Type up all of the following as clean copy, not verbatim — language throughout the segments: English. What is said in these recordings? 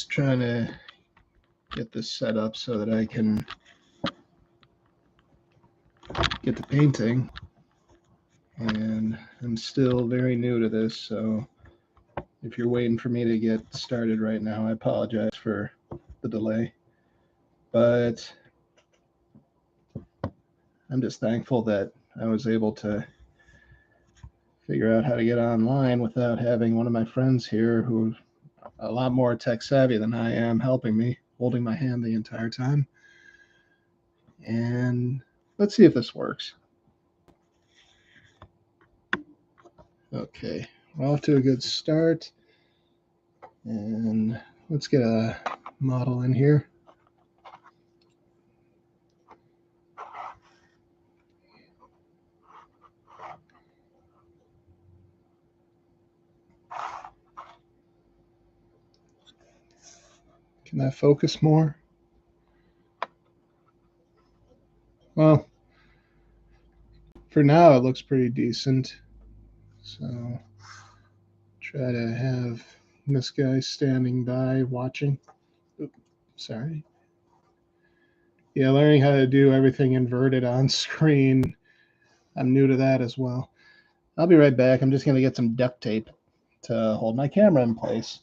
just trying to get this set up so that I can get to painting. And I'm still very new to this, so if you're waiting for me to get started right now, I apologize for the delay. But I'm just thankful that I was able to figure out how to get online without having one of my friends here who's a lot more tech savvy than I am helping me, holding my hand the entire time. And let's see if this works. Okay, we're off to a good start. And let's get a model in here. Can I focus more? Well, for now it looks pretty decent. So try to have this guy standing by watching. Oops, sorry. Yeah, learning how to do everything inverted on screen. I'm new to that as well. I'll be right back. I'm just going to get some duct tape to hold my camera in place.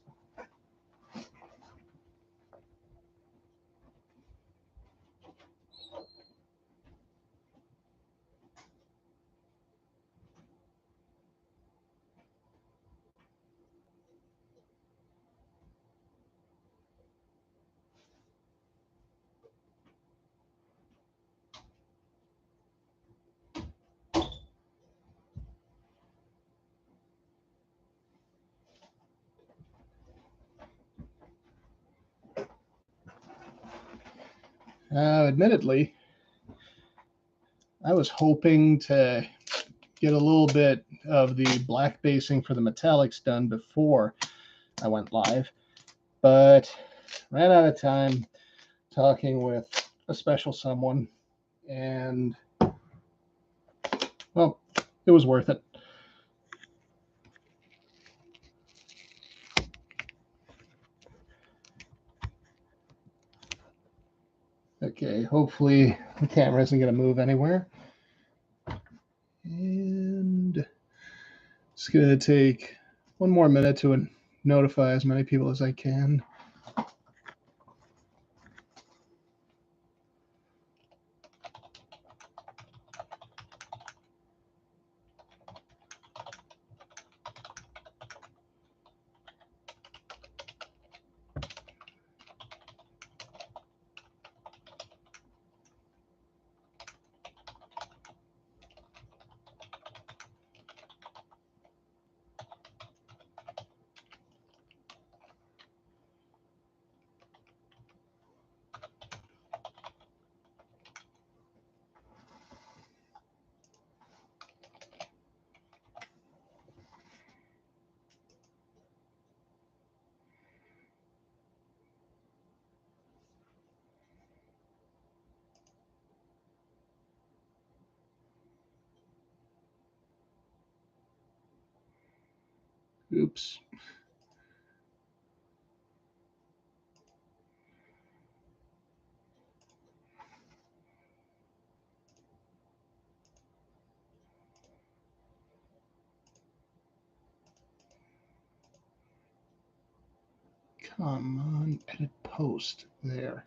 Admittedly, I was hoping to get a little bit of the black basing for the metallics done before I went live, but ran out of time talking with a special someone, and well, it was worth it. Okay, hopefully the camera isn't going to move anywhere. And it's going to take one more minute to notify as many people as I can. Oops. Come on, edit post there.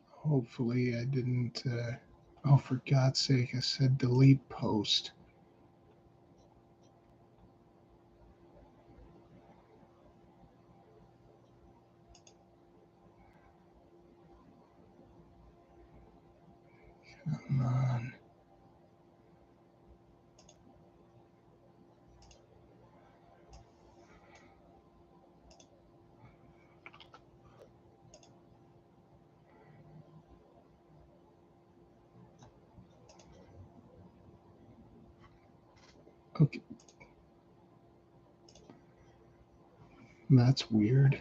Hopefully I didn't, oh, for God's sake, I said delete post. Come on. Okay. That's weird.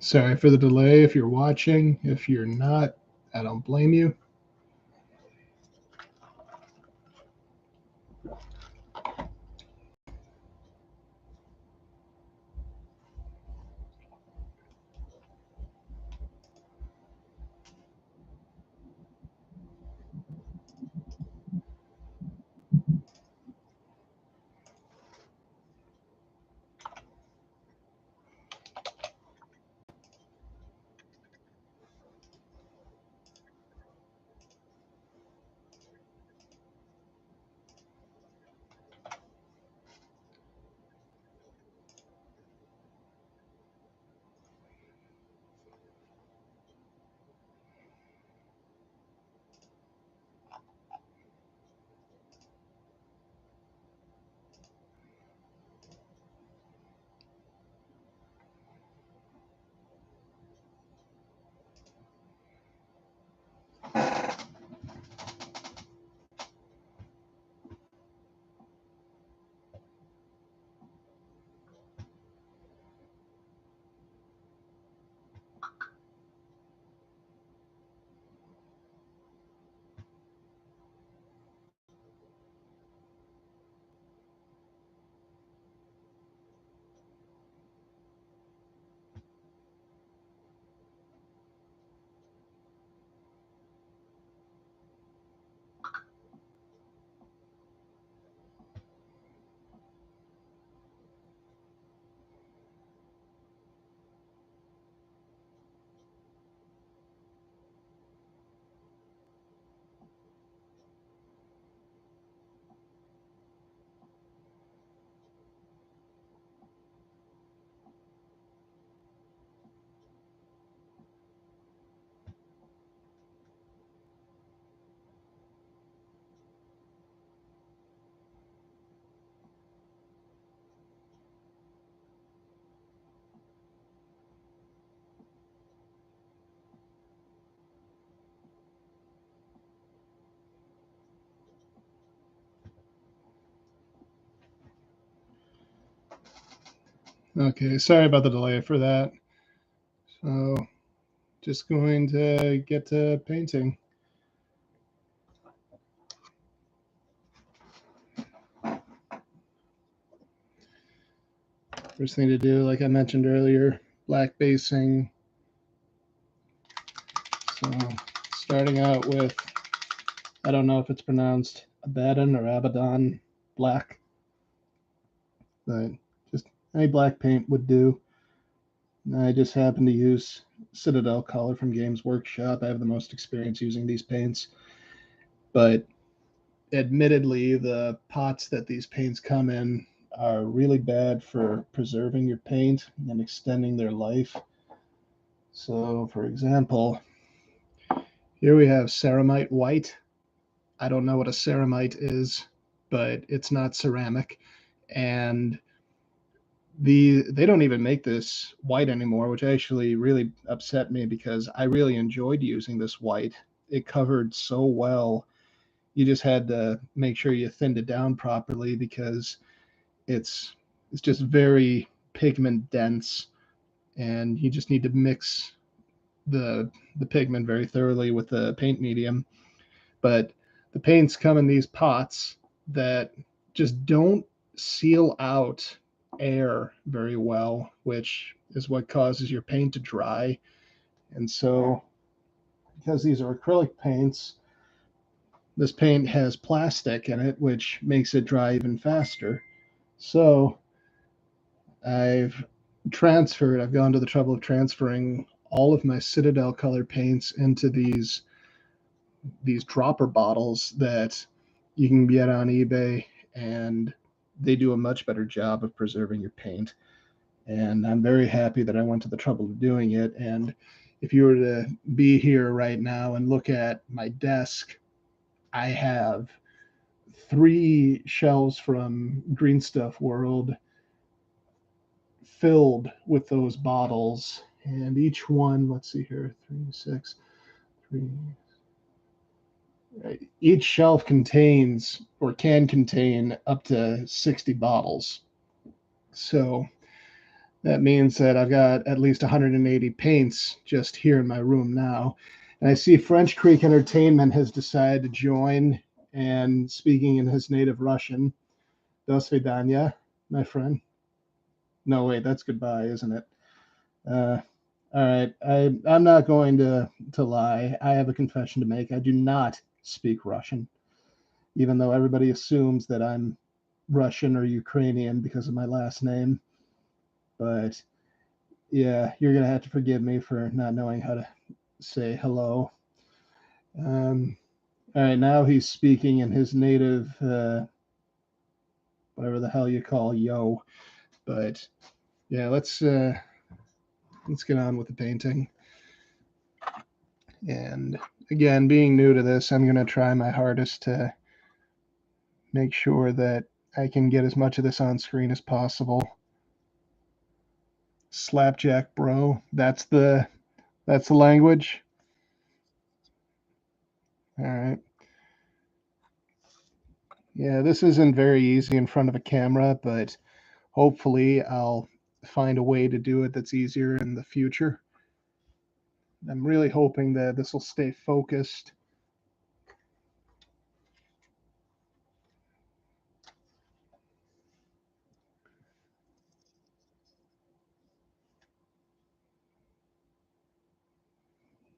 Sorry for the delay if you're watching. If you're not, I don't blame you. Okay, sorry about the delay for that. So, just going to get to painting. First thing to do, like I mentioned earlier, black basing. So, starting out with, I don't know if it's pronounced Abaddon or Abaddon black, but just any black paint would do. I just happen to use Citadel color from Games Workshop. I have the most experience using these paints, but admittedly, the pots that these paints come in are really bad for preserving your paint and extending their life. So, for example, here we have ceramite white. I don't know what a ceramite is, but it's not ceramic. And they don't even make this white anymore, which actually really upset me because I really enjoyed using this white. It covered so well. You just had to make sure you thinned it down properly because it's just very pigment dense, and you just need to mix the pigment very thoroughly with the paint medium. But the paints come in these pots that just don't seal out air very well, which is what causes your paint to dry. And so, because these are acrylic paints, this paint has plastic in it, which makes it dry even faster. So, I've I've gone to the trouble of transferring all of my Citadel color paints into these dropper bottles that you can get on eBay, and they do a much better job of preserving your paint. And I'm very happy that I went to the trouble of doing it. And if you were to be here right now and look at my desk, I have 3 shelves from Green Stuff World filled with those bottles. And each one, let's see here, 3, 6, 3, each shelf contains or can contain up to 60 bottles. So that means that I've got at least 180 paints just here in my room now. And I see French Creek Entertainment has decided to join and speaking in his native Russian. Do svidanya, my friend. No, wait, that's goodbye, isn't it? All right, I'm not going to lie. I have a confession to make. I do not speak Russian, even though everybody assumes that I'm Russian or Ukrainian because of my last name. But yeah, you're gonna have to forgive me for not knowing how to say hello. All right, now he's speaking in his native, whatever the hell you call yo. But yeah, let's get on with the painting. And again, being new to this, I'm gonna try my hardest to make sure that I can get as much of this on screen as possible. Slapjack, bro. That's the language. All right. Yeah, this isn't very easy in front of a camera, but hopefully I'll find a way to do it that's easier in the future. I'm really hoping that this will stay focused.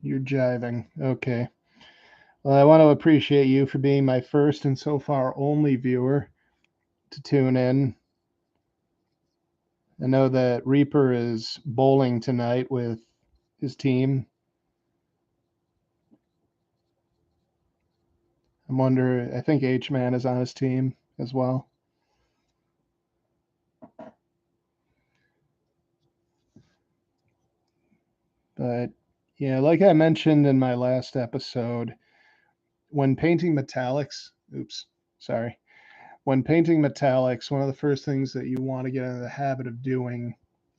You're jiving. Okay. Well, I want to appreciate you for being my first and so far only viewer to tune in. I know that Reaper is bowling tonight with his team. I think H-Man is on his team as well. But yeah, like I mentioned in my last episode, when painting metallics, when painting metallics, one of the first things that you want to get into the habit of doing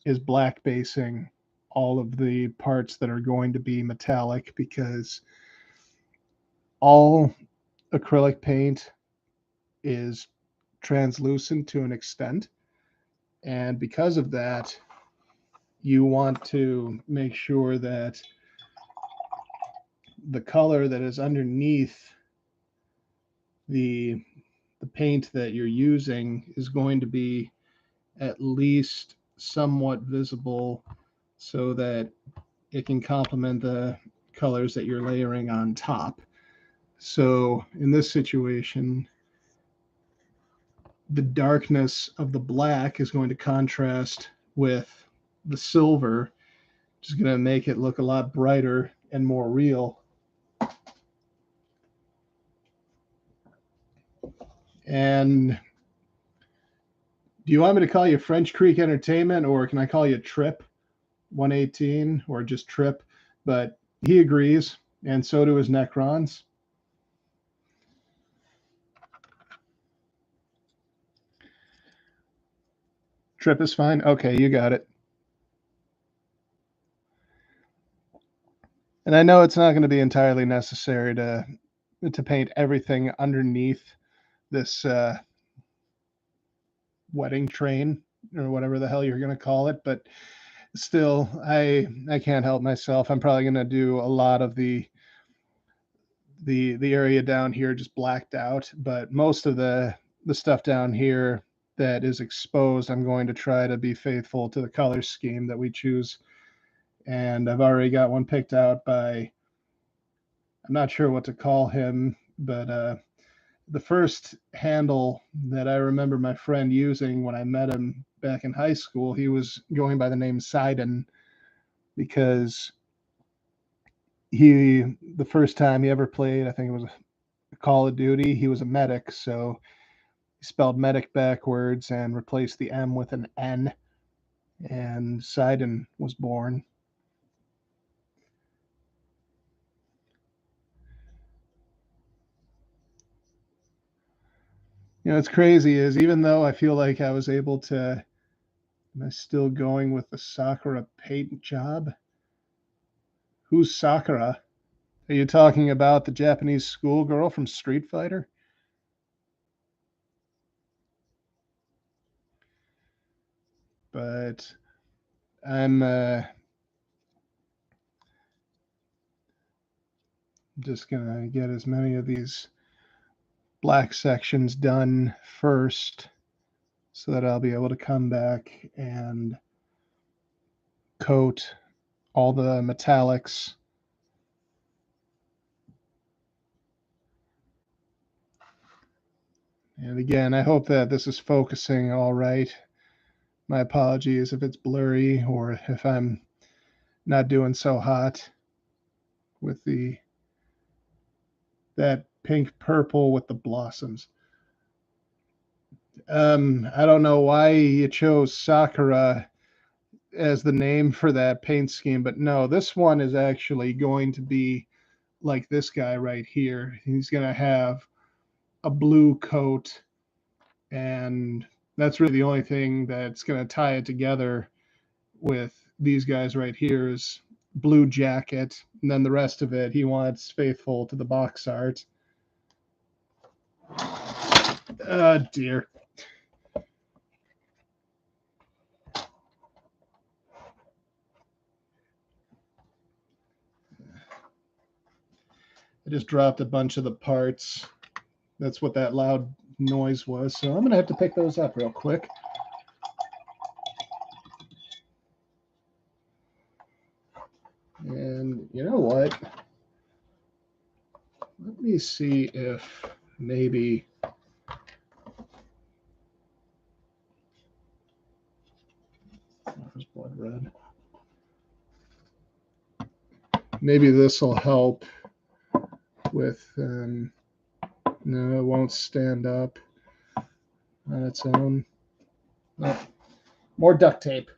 is black basing all of the parts that are going to be metallic, because all acrylic paint is translucent to an extent. And because of that, you want to make sure that the color that is underneath the paint that you're using is going to be at least somewhat visible so that it can complement the colors that you're layering on top. So in this situation, the darkness of the black is going to contrast with the silver, which is going to make it look a lot brighter and more real. And do you want me to call you French Creek Entertainment, or can I call you Trip 118, or just Trip? But he agrees, and so do his Necrons. Trip is fine? Okay, you got it. And I know it's not going to be entirely necessary to paint everything underneath this wedding train or whatever the hell you're going to call it, but still, I can't help myself. I'm probably going to do a lot of the area down here just blacked out, but most of the stuff down here that is exposed, I'm going to try to be faithful to the color scheme that we choose. And I've already got one picked out by, I'm not sure what to call him, but the first handle that I remember my friend using when I met him back in high school, he was going by the name Sidon, because the first time he ever played, I think it was Call of Duty, he was a medic, so he spelled medic backwards and replaced the M with an N, and Sidon was born. You know, what's crazy is, even though I feel like I was able to, am I still going with the Sakura paint job? Who's Sakura? Are you talking about the Japanese schoolgirl from Street Fighter? But I'm just gonna get as many of these black sections done first so that I'll be able to come back and coat all the metallics. And again, I hope that this is focusing all right. My apologies if it's blurry or if I'm not doing so hot with that pink purple with the blossoms. I don't know why you chose Sakura as the name for that paint scheme, but no, this one is actually going to be like this guy right here. He's going to have a blue coat, and that's really the only thing that's going to tie it together with these guys right here is blue jacket, and then the rest of it he wants faithful to the box art. Oh dear. I just dropped a bunch of the parts. That's what that loud noise was. So I'm going to have to pick those up real quick. And you know what? Let me see if maybe blood red. Maybe this will help with. No, it won't stand up on its own. Oh, more duct tape.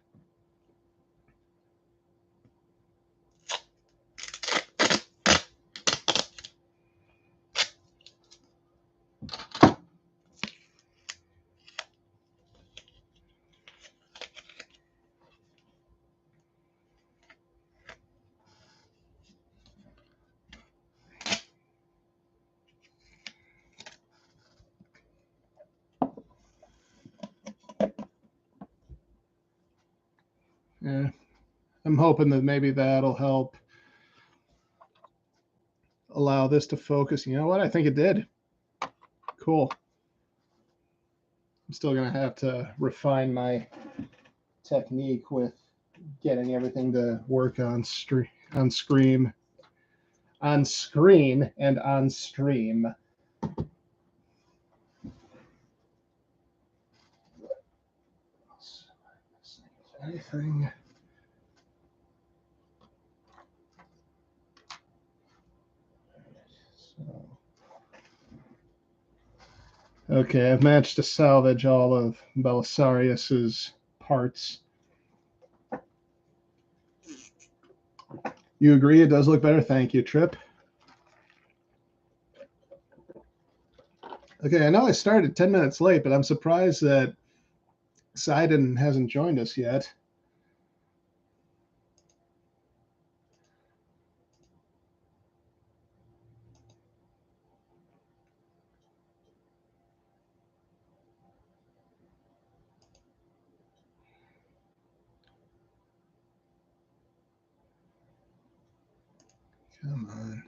Yeah, I'm hoping that maybe that'll help allow this to focus. You know what? I think it did. Cool. I'm still going to have to refine my technique with getting everything to work on screen and on stream. Anything? Okay, I've managed to salvage all of Belisarius's parts. You agree it does look better? Thank you, Trip. Okay, I know I started 10 minutes late, but I'm surprised that Sidon hasn't joined us yet. Come on.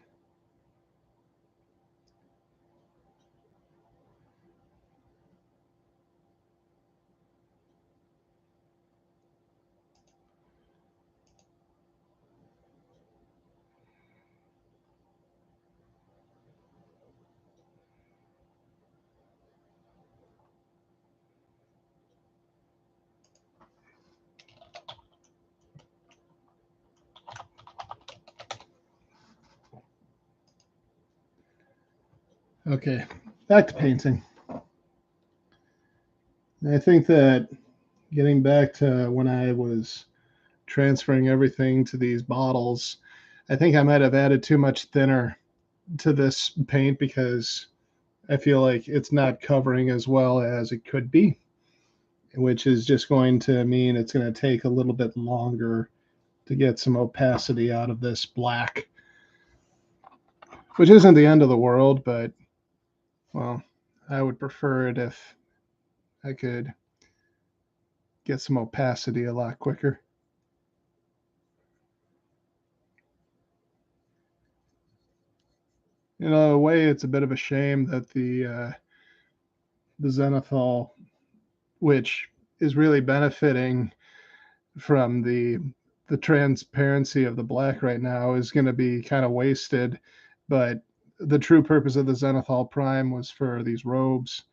Okay, back to painting. I think that getting back to when I was transferring everything to these bottles, I think I might have added too much thinner to this paint because I feel like it's not covering as well as it could be, which is just going to mean it's going to take a little bit longer to get some opacity out of this black, which isn't the end of the world, but, well, I would prefer it if I could get some opacity a lot quicker. In a way, it's a bit of a shame that the Zenithal, which is really benefiting from the transparency of the black right now, is going to be kind of wasted. But the true purpose of the Zenithal Prime was for these robes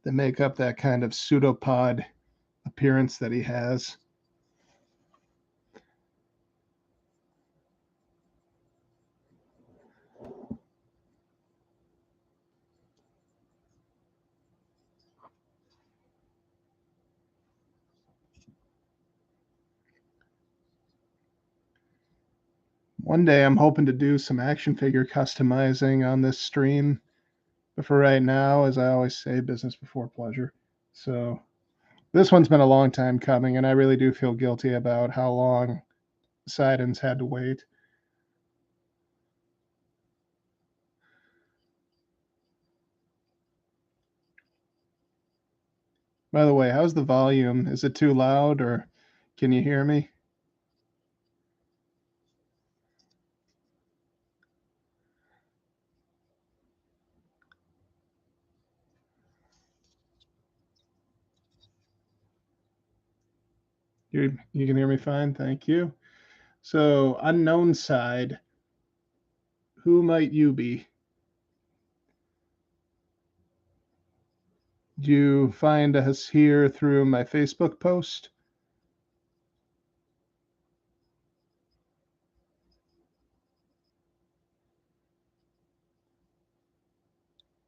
that make up that kind of pseudopod appearance that he has. One day I'm hoping to do some action figure customizing on this stream. But for right now, as I always say, business before pleasure. So this one's been a long time coming, and I really do feel guilty about how long Sidon's had to wait. By the way, how's the volume? Is it too loud, or can you hear me? You can hear me fine, thank you. So, unknown side, who might you be? Did you find us here through my Facebook post?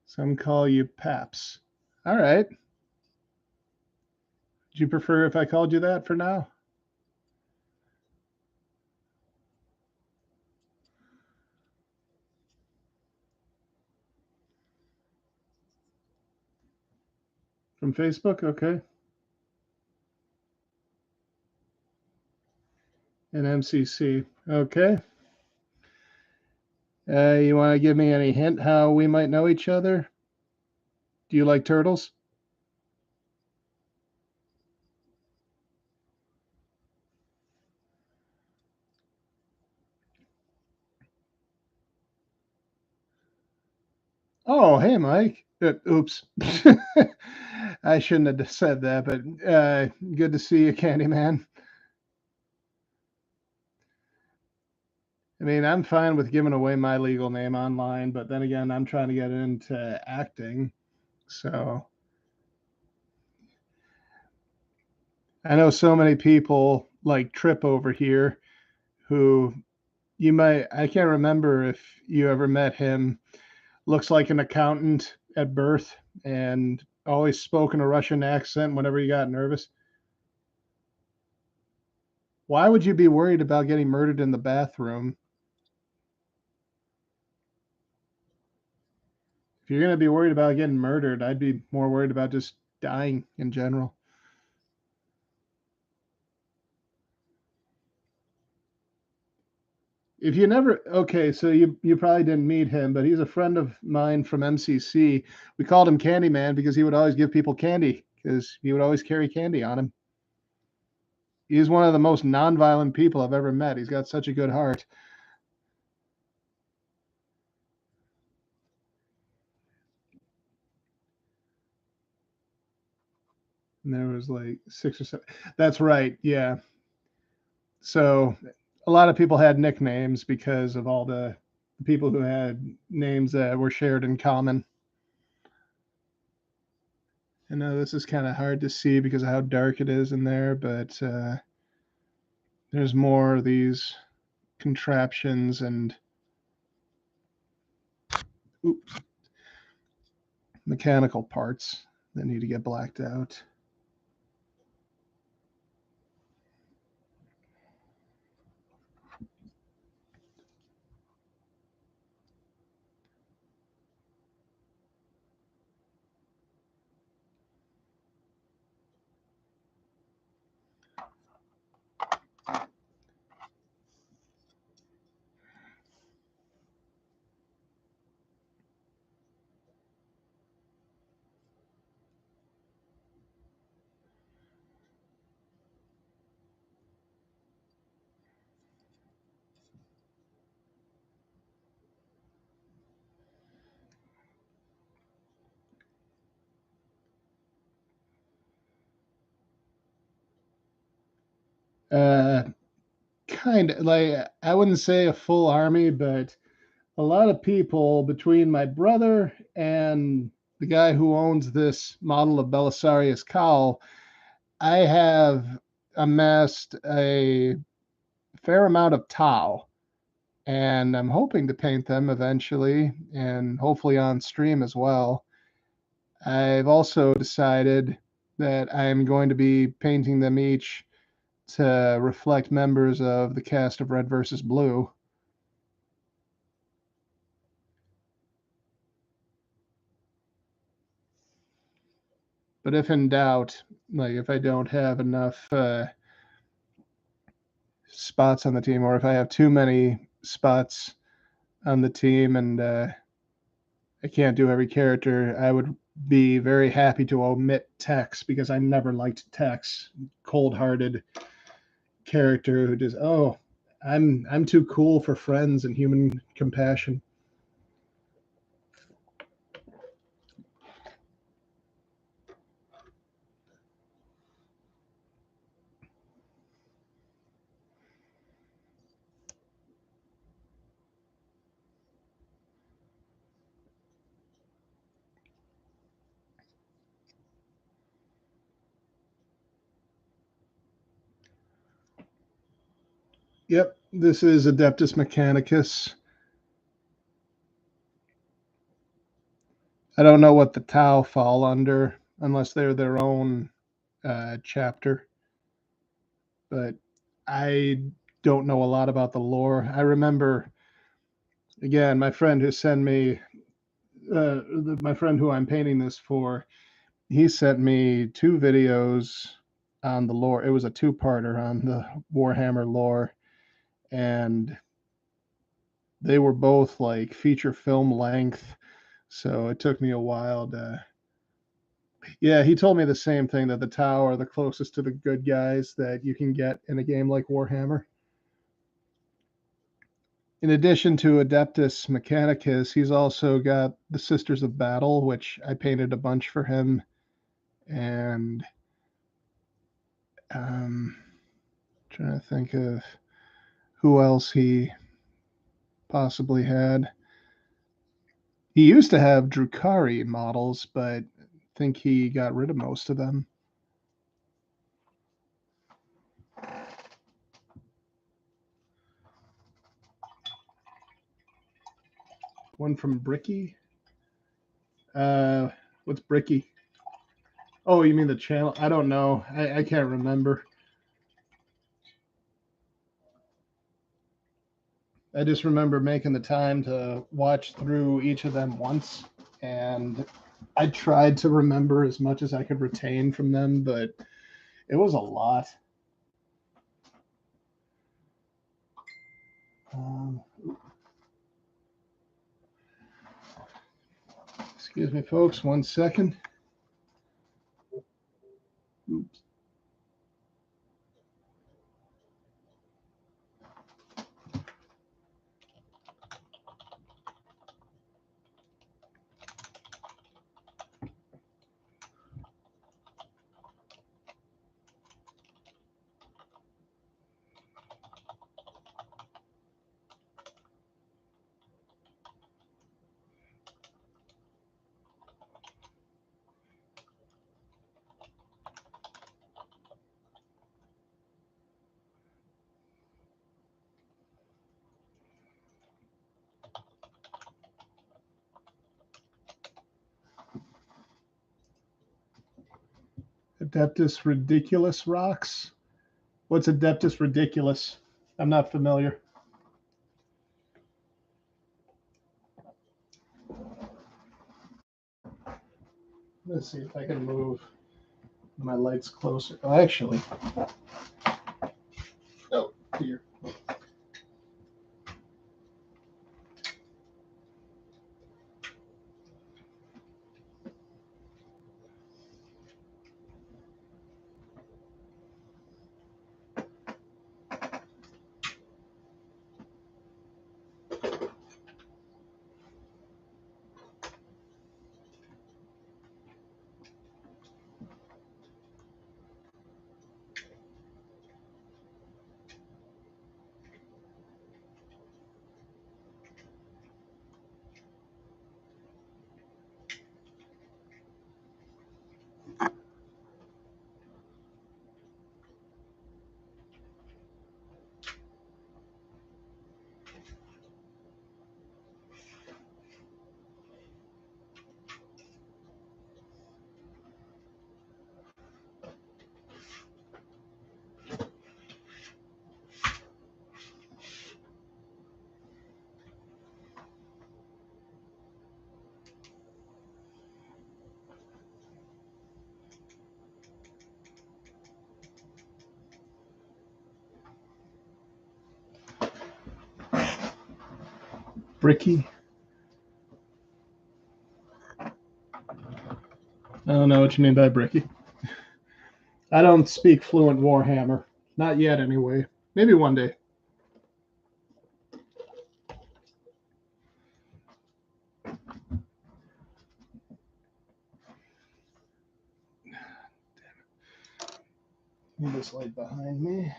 Some call you Paps. All right. Would you prefer if I called you that for now? From Facebook? Okay. And MCC. Okay. You want to give me any hint how we might know each other? Do you like turtles? Oh, hey, Mike. Oops. I shouldn't have said that, but good to see you, Candyman. I mean, I'm fine with giving away my legal name online, but then again, I'm trying to get into acting. So I know so many people like Trip over here who I can't remember if you ever met him. Looks like an accountant at birth and always spoke in a Russian accent whenever he got nervous. Why would you be worried about getting murdered in the bathroom? If you're going to be worried about getting murdered, I'd be more worried about just dying in general. If you never, okay, so you probably didn't meet him, but he's a friend of mine from MCC. We called him Candyman because he would always give people candy because he would always carry candy on him. He's one of the most nonviolent people I've ever met. He's got such a good heart. And there was like 6 or 7. That's right. Yeah. So a lot of people had nicknames because of all the people who had names that were shared in common. I know this is kind of hard to see because of how dark it is in there, but there's more of these contraptions and oops, mechanical parts that need to get blacked out. Kind of like, I wouldn't say a full army, but a lot of people between my brother and the guy who owns this model of Belisarius Cawl. I have amassed a fair amount of tau, and I'm hoping to paint them eventually, and hopefully on stream as well. I've also decided that I'm going to be painting them each to reflect members of the cast of Red versus Blue. But if in doubt, like if I don't have enough spots on the team, or if I have too many spots on the team and I can't do every character, I would be very happy to omit Tex, because I never liked Tex. Cold-hearted character who just, oh, I'm too cool for friends and human compassion. Yep, this is Adeptus Mechanicus. I don't know what the Tau fall under unless they're their own chapter, but I don't know a lot about the lore. I remember, again, my friend who sent me, my friend who I'm painting this for, he sent me 2 videos on the lore. It was a 2-parter on the Warhammer lore, and they were both like feature film length. So it took me a while to. Yeah, he told me the same thing, that the Tau are the closest to the good guys that you can get in a game like Warhammer. In addition to Adeptus Mechanicus, he's also got the Sisters of Battle, which I painted a bunch for him, and trying to think of who else he possibly had. He used to have Drukari models, but I think he got rid of most of them. One from Bricky. What's Bricky? Oh, you mean the channel? I don't know. I can't remember. I just remember making the time to watch through each of them once, and I tried to remember as much as I could retain from them, but it was a lot. Excuse me, folks, 1 second. Oops. Adeptus Ridiculous rocks. What's Adeptus Ridiculous? I'm not familiar. Let's see if I can move my lights closer. Oh, actually. Oh, here. Bricky. I don't know what you mean by bricky. I don't speak fluent Warhammer. Not yet, anyway. Maybe one day. Move this light behind me.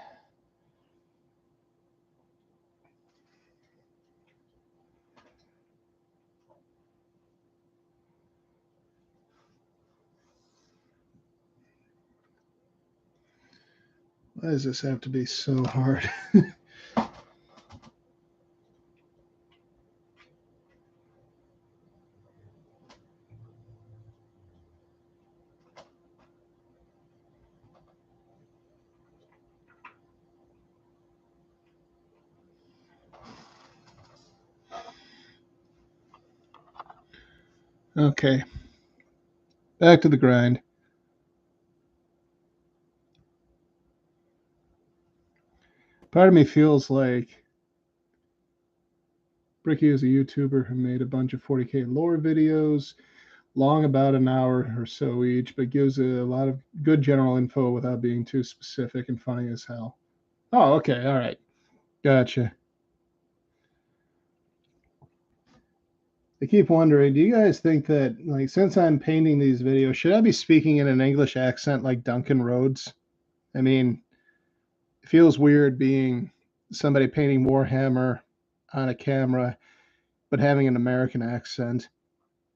Why does this have to be so hard? Okay. Back to the grind. Part of me feels like Bricky is a YouTuber who made a bunch of 40K lore videos, long about an hour or so each, but gives a lot of good general info without being too specific and funny as hell. Oh, okay. All right. Gotcha. I keep wondering, do you guys think that, like, since I'm painting these videos, should I be speaking in an English accent like Duncan Rhodes? I mean, it feels weird being somebody painting Warhammer on a camera, but having an American accent.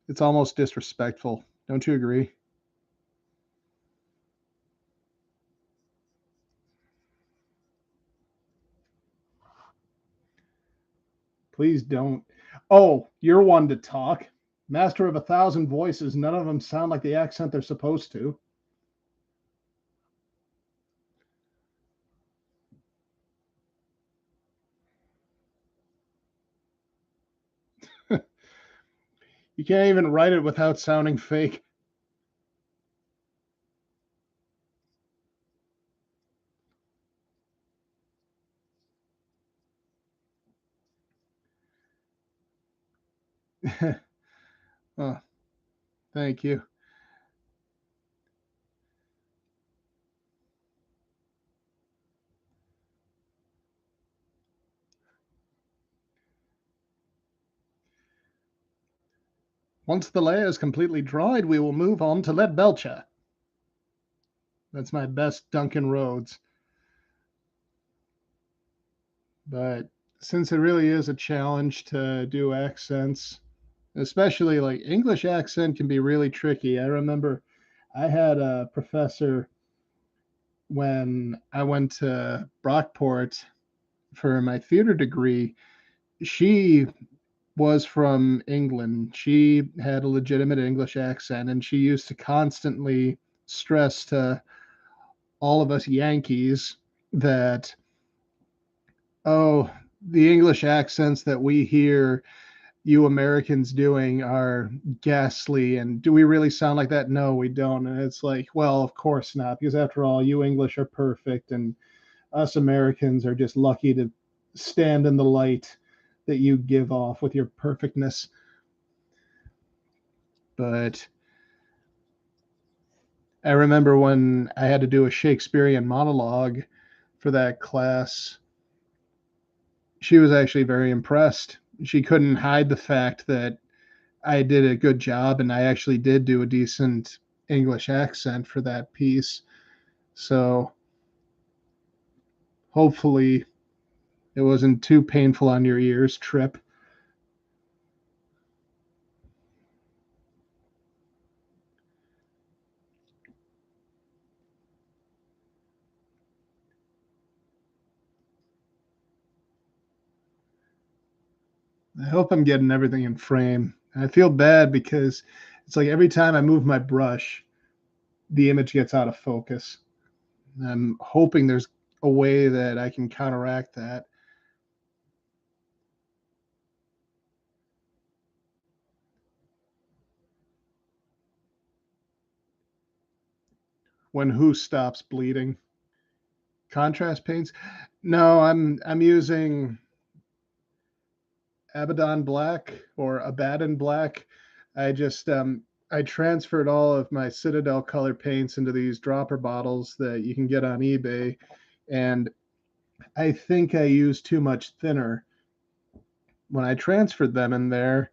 It's almost disrespectful. Don't you agree? Please don't. Oh, you're one to talk. Master of 1,000 voices. None of them sound like the accent they're supposed to. You can't even write it without sounding fake. Oh, thank you. Once the layer is completely dried, we will move on to Let Belcher. That's my best Duncan Rhodes. But since it really is a challenge to do accents, especially like English accent can be really tricky. I remember I had a professor when I went to Brockport for my theater degree. She was from England. She had a legitimate English accent, and she used to constantly stress to all of us Yankees that, oh, the English accents that we hear you Americans doing are ghastly. And do we really sound like that? No, we don't. And it's like, well, of course not, because after all, you English are perfect, and us Americans are just lucky to stand in the light that you give off with your perfectness. But I remember when I had to do a Shakespearean monologue for that class, she was actually very impressed. She couldn't hide the fact that I did a good job and I actually did do a decent English accent for that piece. So hopefully it wasn't too painful on your ears, Trip. I hope I'm getting everything in frame. I feel bad because it's like every time I move my brush, the image gets out of focus. I'm hoping there's a way that I can counteract that. When who stops bleeding? Contrast paints? No, I'm using Abaddon Black or Abaddon Black. I just I transferred all of my Citadel color paints into these dropper bottles that you can get on eBay, and I think I used too much thinner when I transferred them in there,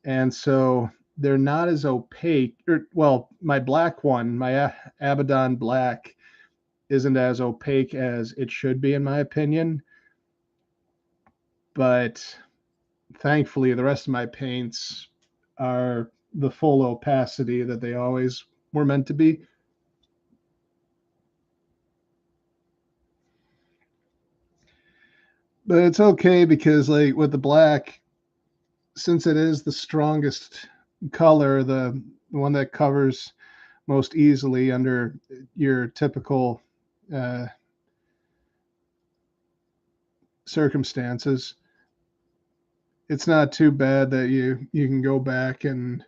and so they're not as opaque. Well, my black one, my Abaddon Black, isn't as opaque as it should be, in my opinion. But thankfully, the rest of my paints are the full opacity that they always were meant to be. But it's okay because, like, with the black, since it is the strongest color, the one that covers most easily under your typical uh, circumstances, it's not too bad that you can go back and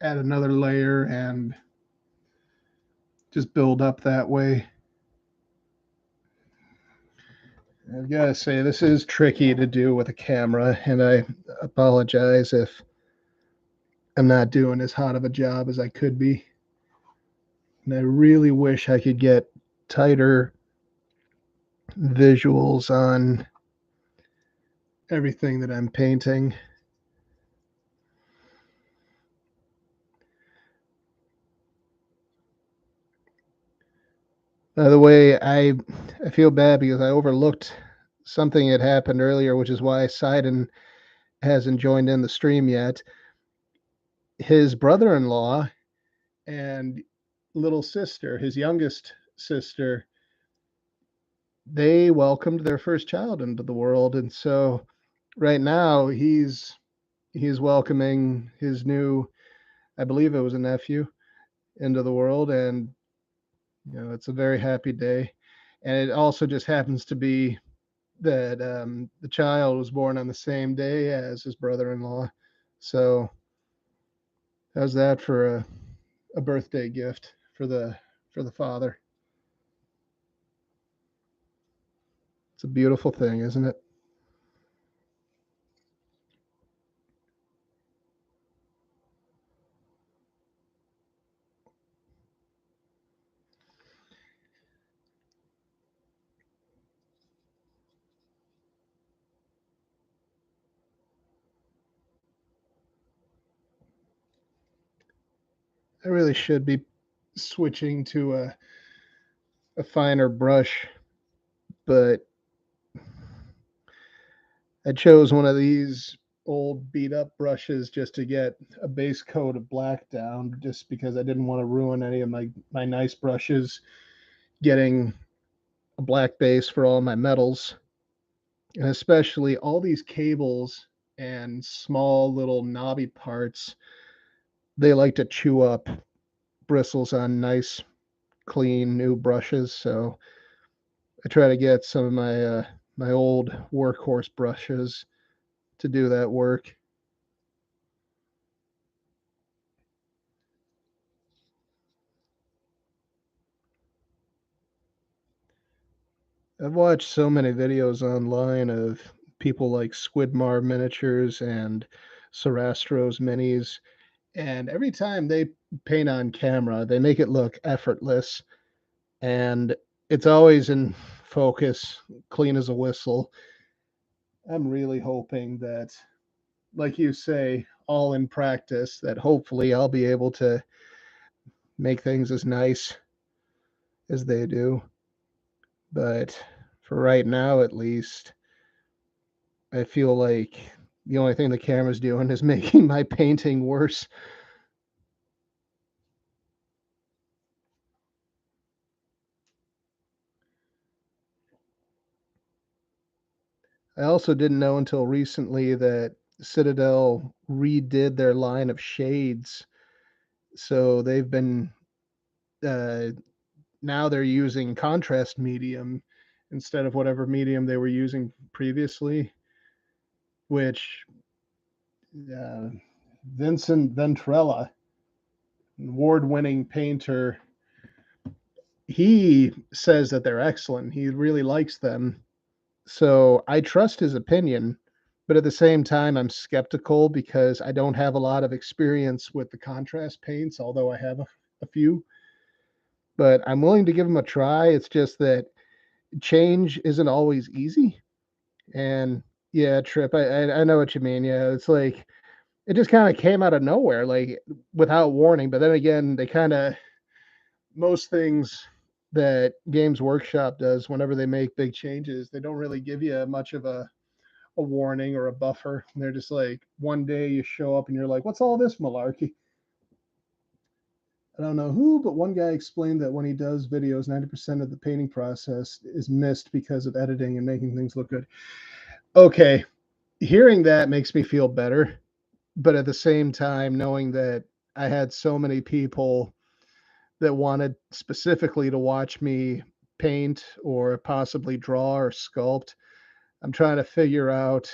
add another layer and just build up that way. I've got to say, this is tricky to do with a camera, and I apologize if I'm not doing as hot of a job as I could be. And I really wish I could get tighter visuals on everything that I'm painting. By the way, I feel bad because I overlooked something that happened earlier, which is why Sidon hasn't joined in the stream yet. His brother-in-law and little sister, his youngest sister, they welcomed their first child into the world, and so right now he's welcoming his new, I believe it was a nephew, into the world, and it's a very happy day. And it also just happens to be that the child was born on the same day as his brother-in-law. So how's that for a birthday gift for the father? It's a beautiful thing, isn't it? I really should be switching to a finer brush, but I chose one of these old beat up brushes just to get a base coat of black down, just because I didn't want to ruin any of my nice brushes getting a black base for all my metals. And especially all these cables and small little knobby parts, they like to chew up bristles on nice, clean, new brushes. So I try to get some of my old workhorse brushes to do that work. I've watched so many videos online of people like Squidmar Miniatures and Sarastros Minis, and every time they paint on camera, they make it look effortless, and it's always in focus, clean as a whistle. I'm really hoping that, like you say, all in practice, that hopefully I'll be able to make things as nice as they do. But for right now, at least, I feel like the only thing the camera's doing is making my painting worse. I also didn't know until recently that Citadel redid their line of shades. So they've been, uh, now they're using contrast medium instead of whatever medium they were using previously, which uh, Vincent Ventrella, award-winning painter, he says that they're excellent. He really likes them. So I trust his opinion, But at the same time, I'm skeptical because I don't have a lot of experience with the contrast paints, although I have a few. But I'm willing to give them a try. It's just that change isn't always easy. And yeah, Trip, I know what you mean. Yeah, it's like it just kind of came out of nowhere, like without warning. But then again, they kind of most things that Games Workshop does whenever they make big changes, they don't really give you much of a warning or a buffer. And they're just like one day you show up and you're like, what's all this malarkey? I don't know who, but one guy explained that when he does videos, 90% of the painting process is missed because of editing and making things look good. Okay, hearing that makes me feel better. But at the same time, knowing that I had so many people that wanted specifically to watch me paint or possibly draw or sculpt, I'm trying to figure out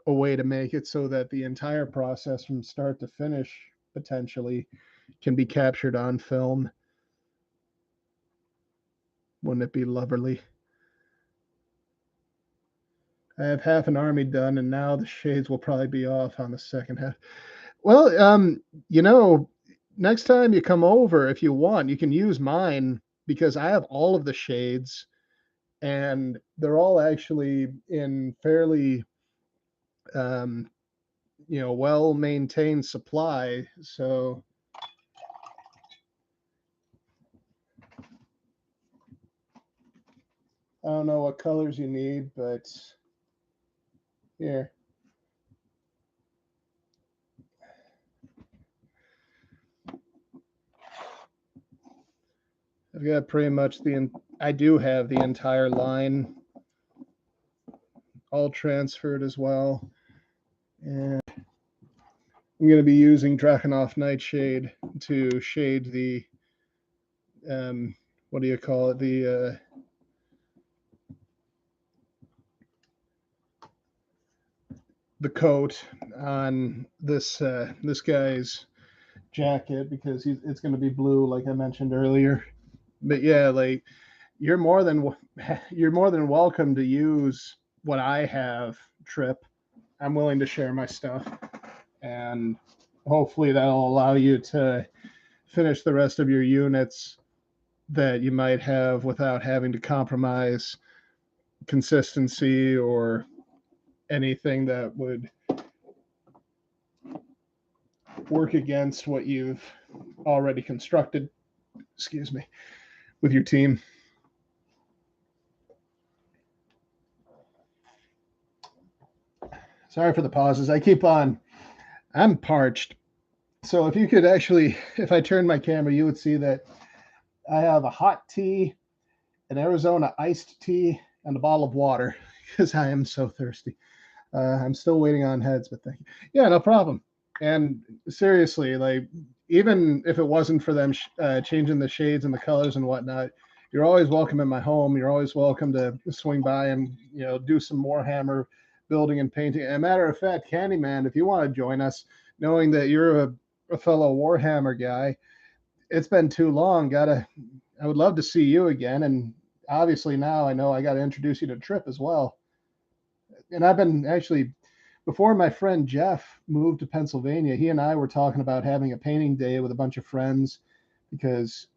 a way to make it so that the entire process from start to finish potentially can be captured on film. Wouldn't it be lovely? I have half an army done, and now the shades will probably be off on the second half. Well, you know, next time you come over, if you want, you can use mine because I have all of the shades, and they're all actually in fairly, um, well maintained supply. So I don't know what colors you need, but here. I've got pretty much I do have the entire line all transferred as well. And I'm going to be using Drakenhof Nightshade to shade the, what do you call it? The coat on this guy's jacket because it's going to be blue, like I mentioned earlier. But yeah, like you're more than you're more than welcome to use what I have, Trip. I'm willing to share my stuff, and hopefully that'll allow you to finish the rest of your units that you might have without having to compromise consistency or anything that would work against what you've already constructed, excuse me, with your team. Sorry for the pauses. I'm parched. So if you could actually, if I turned my camera, you would see that I have a hot tea, an Arizona iced tea, and a bottle of water because I am so thirsty. I'm still waiting on heads, but thank you. Yeah, no problem. And seriously, like even if it wasn't for them changing the shades and the colors and whatnot, you're always welcome in my home. You're always welcome to swing by and do some Warhammer building and painting. And a matter of fact, Candyman, if you want to join us, knowing that you're a fellow Warhammer guy, it's been too long. I would love to see you again. And obviously now I know I got to introduce you to Trip as well. And I've been actually before my friend Jeff moved to Pennsylvania, he and I were talking about having a painting day with a bunch of friends because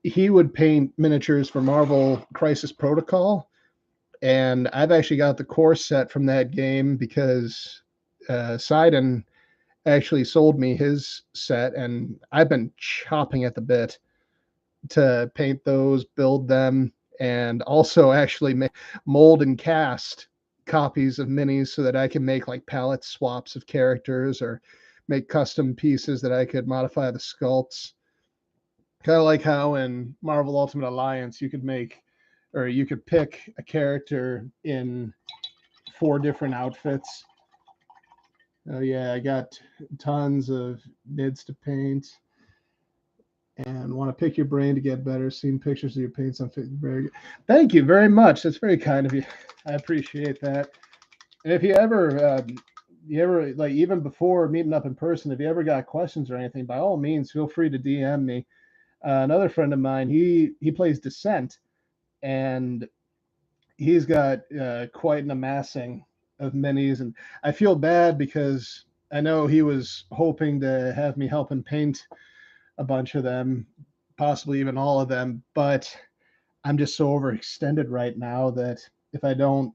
he would paint miniatures for Marvel Crisis Protocol. And I've actually got the core set from that game because Sidon actually sold me his set, and I've been chopping at the bit to paint those, build them, and also actually mold and cast copies of minis so that I can make like palette swaps of characters or make custom pieces that I could modify the sculpts. Kind of like how in Marvel Ultimate Alliance you could make or you could pick a character in 4 different outfits. Oh yeah, I got tons of mids to paint and want to pick your brain to get better. Seeing pictures of your paints on very good. Thank you very much. That's very kind of you. I appreciate that. And if you ever like even before meeting up in person, if you ever got questions or anything, by all means, feel free to DM me. Another friend of mine, he plays Descent, and he's got quite an amassing of minis, and I feel bad because I know he was hoping to have me help him paint a bunch of them, possibly even all of them, but I'm just so overextended right now that if I don't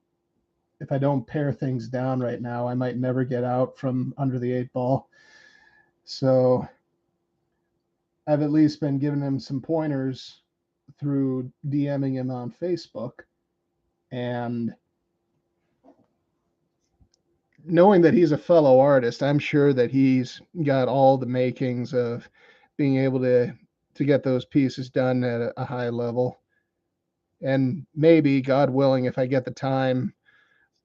pare things down right now, I might never get out from under the 8 ball. So I've at least been giving him some pointers through DMing him on Facebook, and knowing that he's a fellow artist, I'm sure that he's got all the makings of being able to get those pieces done at a high level. And maybe, God willing, if I get the time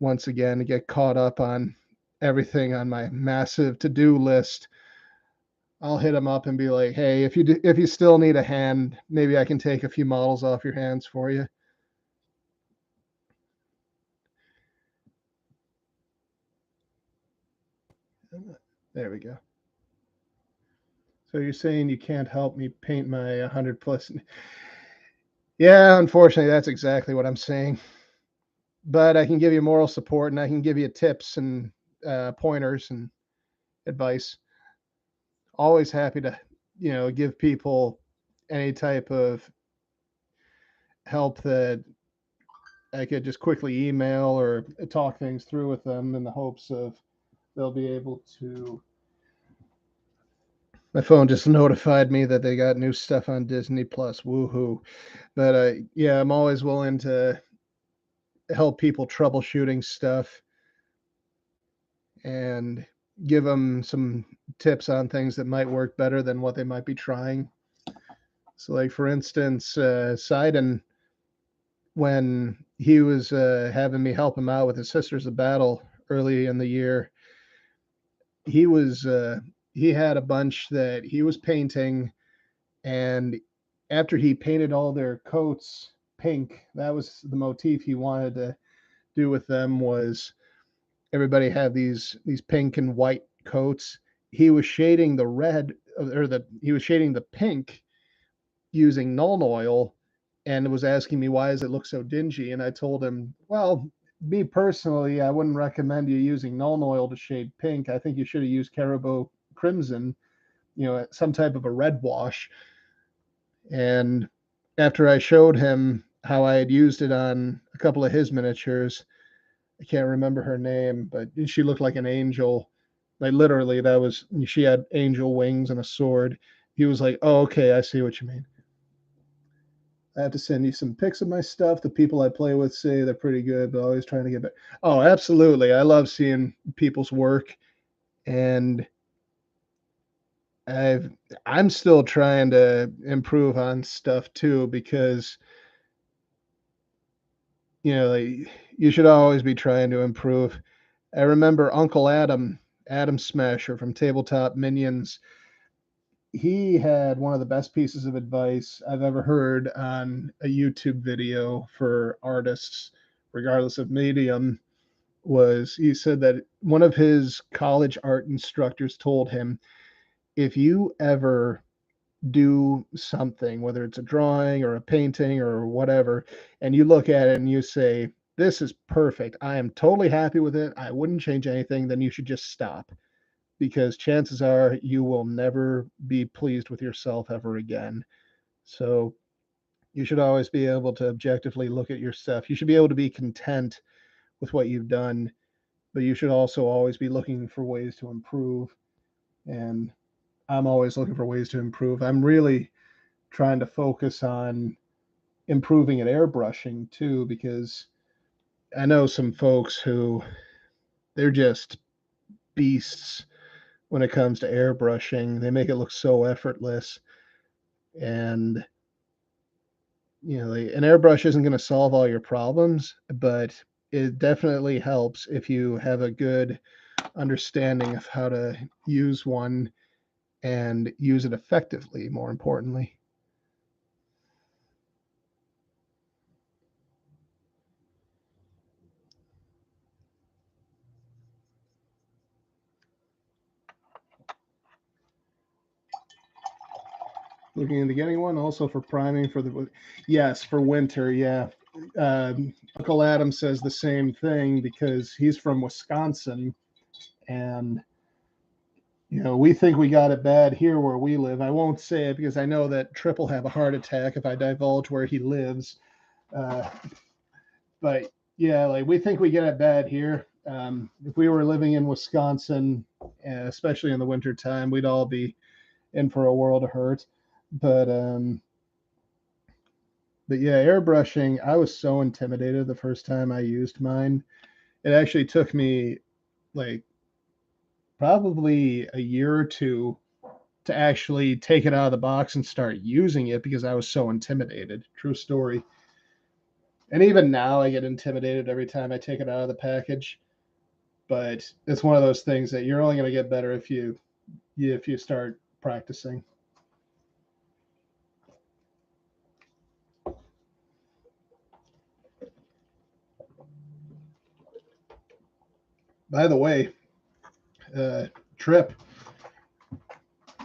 once again to get caught up on everything on my massive to-do list, I'll hit him up and be like, "Hey, if you still need a hand, maybe I can take a few models off your hands for you." There we go. So you're saying you can't help me paint my 100 plus? Yeah, unfortunately, that's exactly what I'm saying. But I can give you moral support, and I can give you tips and pointers and advice. Always happy to, give people any type of help that I could just quickly email or talk things through with them in the hopes of they'll be able to. My phone just notified me that they got new stuff on Disney Plus. Woohoo! But yeah, I'm always willing to help people troubleshooting stuff and give them some tips on things that might work better than what they might be trying. So, like for instance, Sidon, when he was having me help him out with his Sisters of Battle early in the year, he was he had a bunch that he was painting, and after he painted all their coats pink, that was the motif he wanted to do with them. Was everybody had these pink and white coats? He was shading the red, or he was shading the pink using Nuln Oil, and was asking me, why does it look so dingy? And I told him, well, me personally, I wouldn't recommend you using Nuln Oil to shade pink. I think you should have used Caribou Crimson, some type of a red wash. And after I showed him how I had used it on a couple of his miniatures, I can't remember her name, but she looked like an angel. Like literally, she had angel wings and a sword. He was like, "Oh, okay, I see what you mean." I have to send you some pics of my stuff. The people I play with say they're pretty good, but always trying to get back. Oh, absolutely. I love seeing people's work, and I've I'm still trying to improve on stuff too, because like, you should always be trying to improve. I remember Uncle Adam Smasher from Tabletop Minions. He had one of the best pieces of advice I've ever heard on a YouTube video for artists, regardless of medium. Was he said that one of his college art instructors told him, if you ever do something, whether it's a drawing or a painting or whatever, and you look at it and you say, "This is perfect. I am totally happy with it. I wouldn't change anything," then you should just stop, because chances are you will never be pleased with yourself ever again. So you should always be able to objectively look at your stuff. You should be able to be content with what you've done, but you should also always be looking for ways to improve. And I'm always looking for ways to improve. I'm really trying to focus on improving at airbrushing too, because I know some folks who they're just beasts when it comes to airbrushing. They make it look so effortless, and an airbrush isn't going to solve all your problems, but it definitely helps if you have a good understanding of how to use one and use it effectively, more importantly. Looking into getting one also for priming for the, yes, for winter. Yeah, Uncle Adam says the same thing because he's from Wisconsin, and we think we got it bad here where we live. I won't say it because I know that Trip will have a heart attack if I divulge where he lives. But yeah, like we think we get it bad here. If we were living in Wisconsin, especially in the wintertime, we'd all be in for a world of hurt. But yeah, airbrushing, I was so intimidated the first time I used mine. It actually took me like probably a year or two to actually take it out of the box and start using it because I was so intimidated. True story. And even now I get intimidated every time I take it out of the package. But it's one of those things that you're only going to get better if you start practicing. By the way, Trip,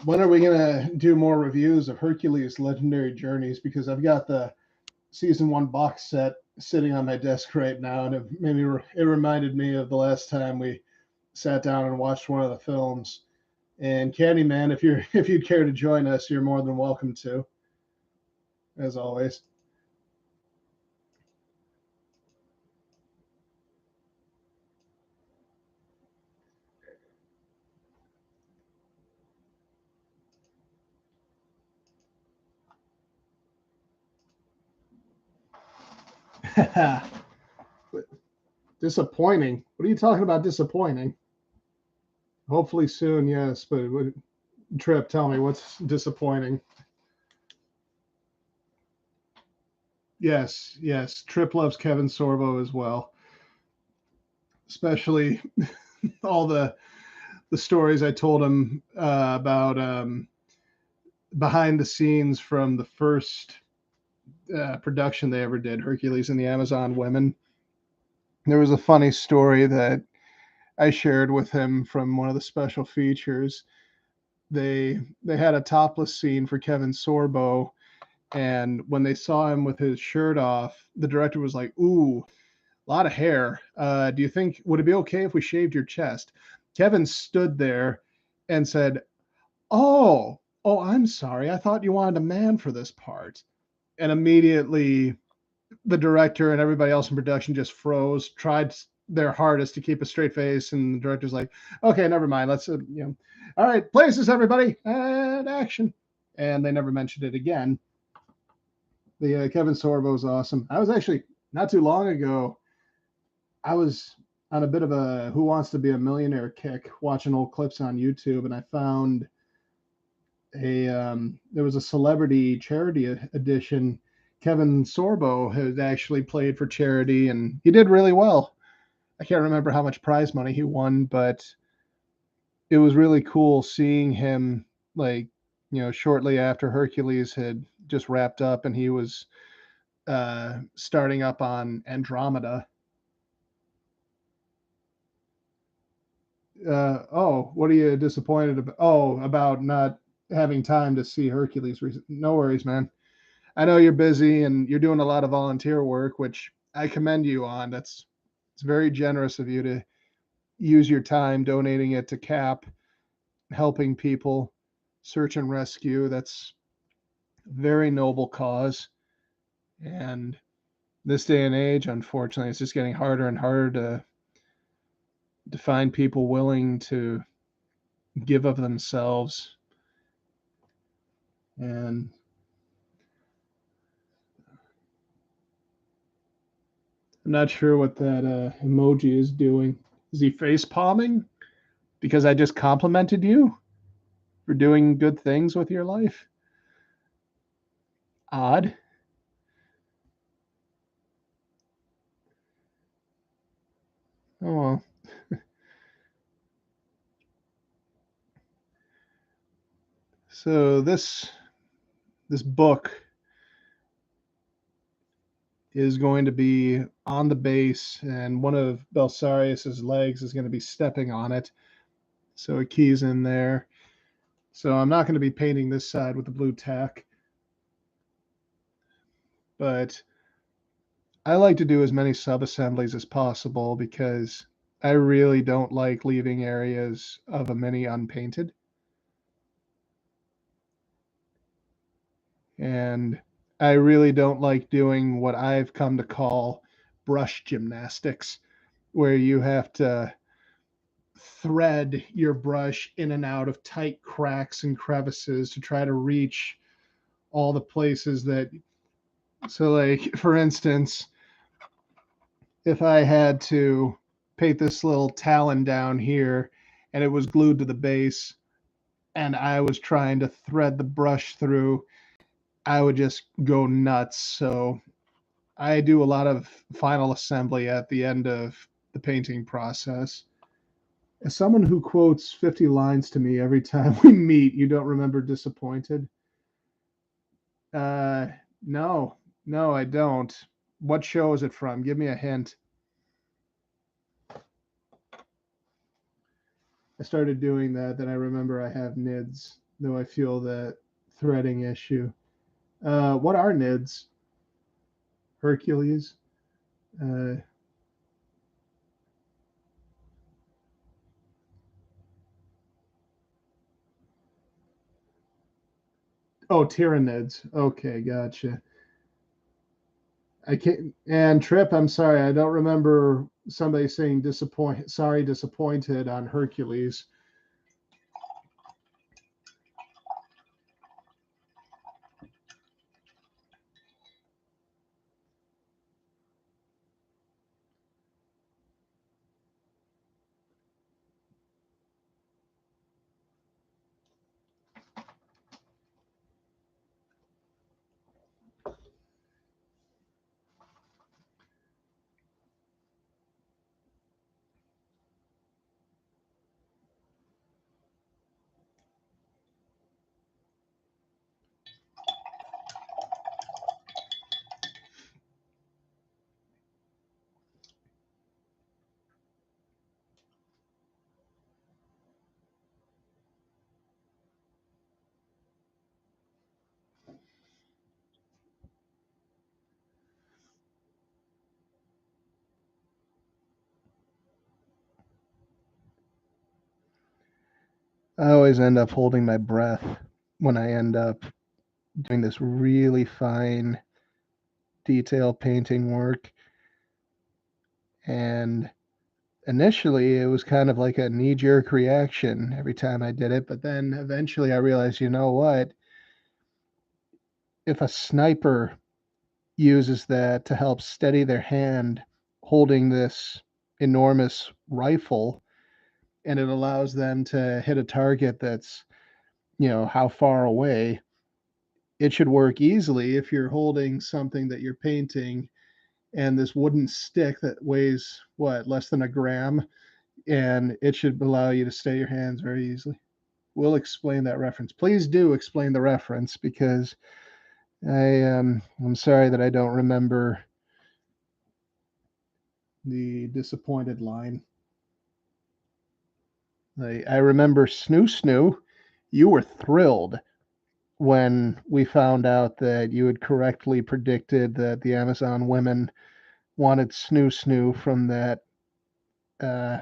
when are we going to do more reviews of Hercules Legendary Journeys? Because I've got the season 1 box set sitting on my desk right now, and it reminded me of the last time we sat down and watched one of the films. And Candyman, if you'd care to join us, you're more than welcome to, as always. Disappointing? What are you talking about disappointing? Hopefully soon, yes. But Trip, tell me what's disappointing. Yes. Trip loves Kevin Sorbo as well, especially all the stories I told him about behind the scenes from the first production they ever did, Hercules and the Amazon Women. There was a funny story that I shared with him from one of the special features. They had a topless scene for Kevin Sorbo, and when they saw him with his shirt off, the director was like, "Ooh, a lot of hair. Do you think would it be okay if we shaved your chest?" Kevin stood there and said, "Oh, I'm sorry. I thought you wanted a man for this part." And immediately the director and everybody else in production just froze, tried their hardest to keep a straight face, and the director's like, "Okay, never mind. Let's all right, places everybody, and action." And they never mentioned it again. The Kevin Sorbo is awesome. I was actually not too long ago, I was on a bit of a Who Wants to Be a Millionaire kick, watching old clips on YouTube, and I found there was a celebrity charity edition. Kevin Sorbo had actually played for charity, and he did really well. I can't remember how much prize money he won, but it was really cool seeing him, like, shortly after Hercules had just wrapped up and he was starting up on Andromeda. What are you disappointed about? Oh, about not having time to see Hercules. No worries, man. I know you're busy and you're doing a lot of volunteer work, which I commend you on. It's very generous of you to use your time donating it to CAP, helping people search and rescue. That's a very noble cause. And this day and age, unfortunately, it's just getting harder and harder to find people willing to give of themselves. And I'm not sure what that emoji is doing. Is he face palming because I just complimented you for doing good things with your life? Odd. Oh well. So this book is going to be on the base, and one of Belisarius's legs is going to be stepping on it. So a key's in there. So I'm not going to be painting this side with the blue tack, but I like to do as many sub-assemblies as possible because I really don't like leaving areas of a mini unpainted. And I really don't like doing what I've come to call brush gymnastics, where you have to thread your brush in and out of tight cracks and crevices to try to reach all the places that. So, like, for instance, if I had to paint this little talon down here and it was glued to the base and I was trying to thread the brush through, I would just go nuts. So I do a lot of final assembly at the end of the painting process. As someone who quotes 50 lines to me every time we meet, you don't remember Disappointed? Uh, no, no, I don't. What show is it from? Give me a hint. I started doing that, then I remember I have NIDS, though I feel that threading issue. What are NIDS? Hercules? Uh, oh, Tyranids. Okay, gotcha. I can't. And Trip, I'm sorry, I don't remember somebody saying disappointed on Hercules. I always end up holding my breath when I end up doing this really fine detail painting work. And initially, it was kind of like a knee jerk reaction every time I did it. But then eventually I realized, you know what? If a sniper uses that to help steady their hand holding this enormous rifle, and it allows them to hit a target that's, how far away, it should work easily if you're holding something that you're painting and this wooden stick that weighs what, less than a gram, and it should allow you to stay your hands very easily. We'll explain that reference. Please do explain the reference, because I'm sorry that I don't remember the disappointed line. I remember Snoo Snoo. You were thrilled when we found out that you had correctly predicted that the Amazon women wanted Snoo Snoo from that uh,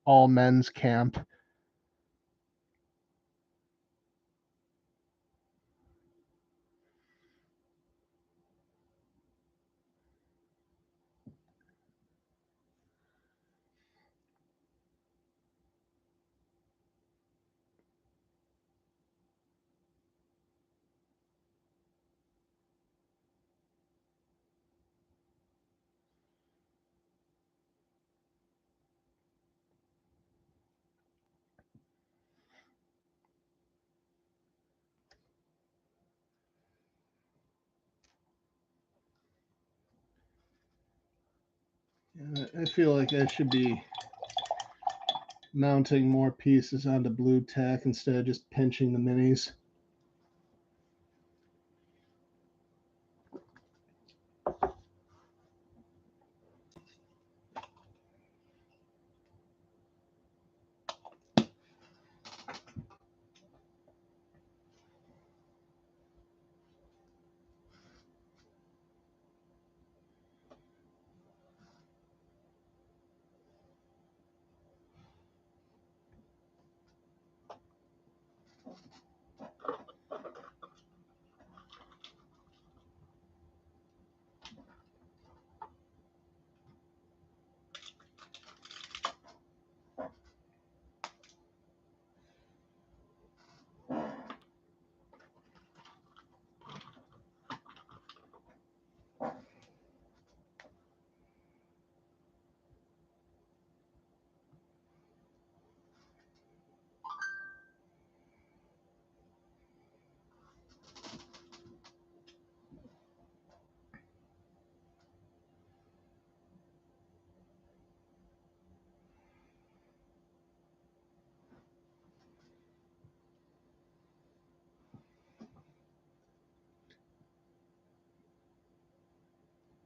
all men's camp. I feel like I should be mounting more pieces onto blue tack instead of just pinching the minis.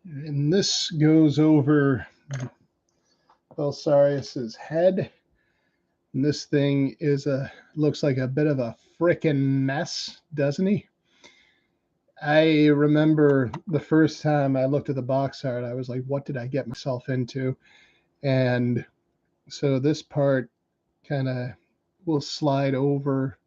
And this goes over Belisarius's head. And this thing looks like a bit of a frickin' mess, doesn't he? I remember the first time I looked at the box art, I was like, what did I get myself into? And so this part kind of will slide over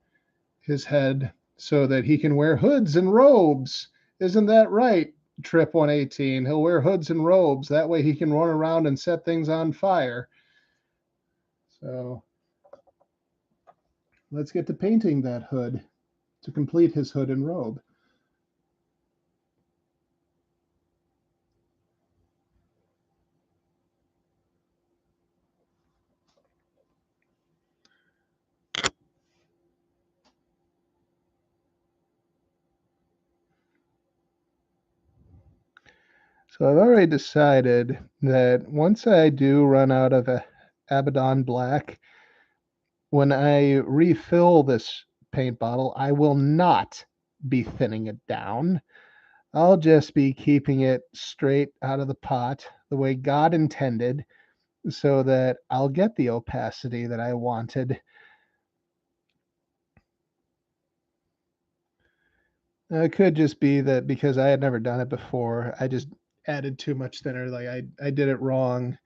his head so that he can wear hoods and robes. Isn't that right, Trip 118? He'll wear hoods and robes. That way he can run around and set things on fire. So let's get to painting that hood to complete his hood and robe. So I've already decided that once I do run out of Abaddon Black, when I refill this paint bottle, I will not be thinning it down. I'll just be keeping it straight out of the pot the way God intended so that I'll get the opacity that I wanted. It could just be that because I had never done it before, I just added too much thinner. Like I did it wrong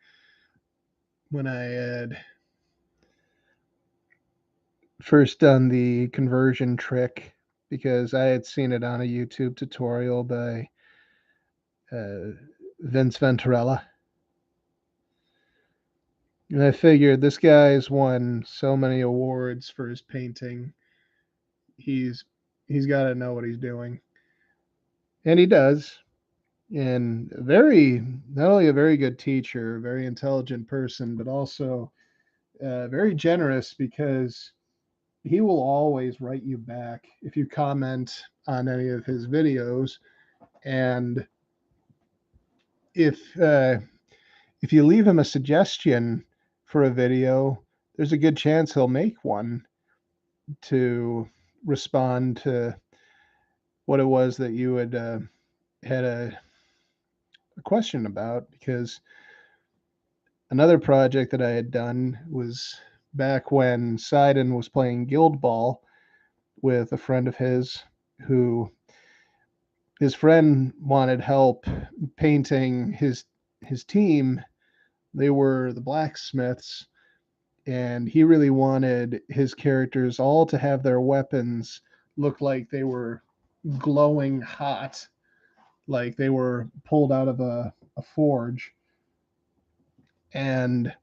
when I had first done the conversion trick because I had seen it on a YouTube tutorial by Vince Venturella. And I figured this guy's won so many awards for his painting. He's got to know what he's doing. And he does. And not only a very good teacher, very intelligent person, but also very generous because he will always write you back if you comment on any of his videos. And if you leave him a suggestion for a video, there's a good chance he'll make one to respond to what it was that you had a question about. Because another project that I had done was back when Sidon was playing Guild Ball with a friend of who his friend wanted help painting his team. They were the blacksmiths, and he really wanted his characters all to have their weapons look like they were glowing hot, like they were pulled out of a forge. And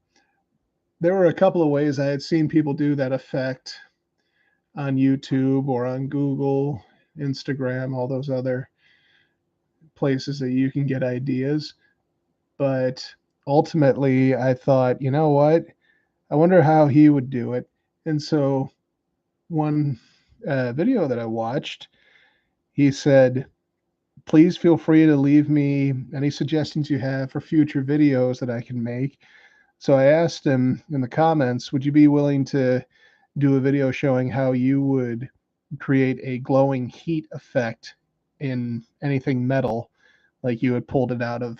there were a couple of ways I had seen people do that effect on YouTube or on Google, Instagram, all those other places that you can get ideas. But ultimately, I thought, you know what? I wonder how he would do it. And so, one video that I watched, he said, please feel free to leave me any suggestions you have for future videos that I can make. So I asked him in the comments, would you be willing to do a video showing how you would create a glowing heat effect in anything metal, like you had pulled it out of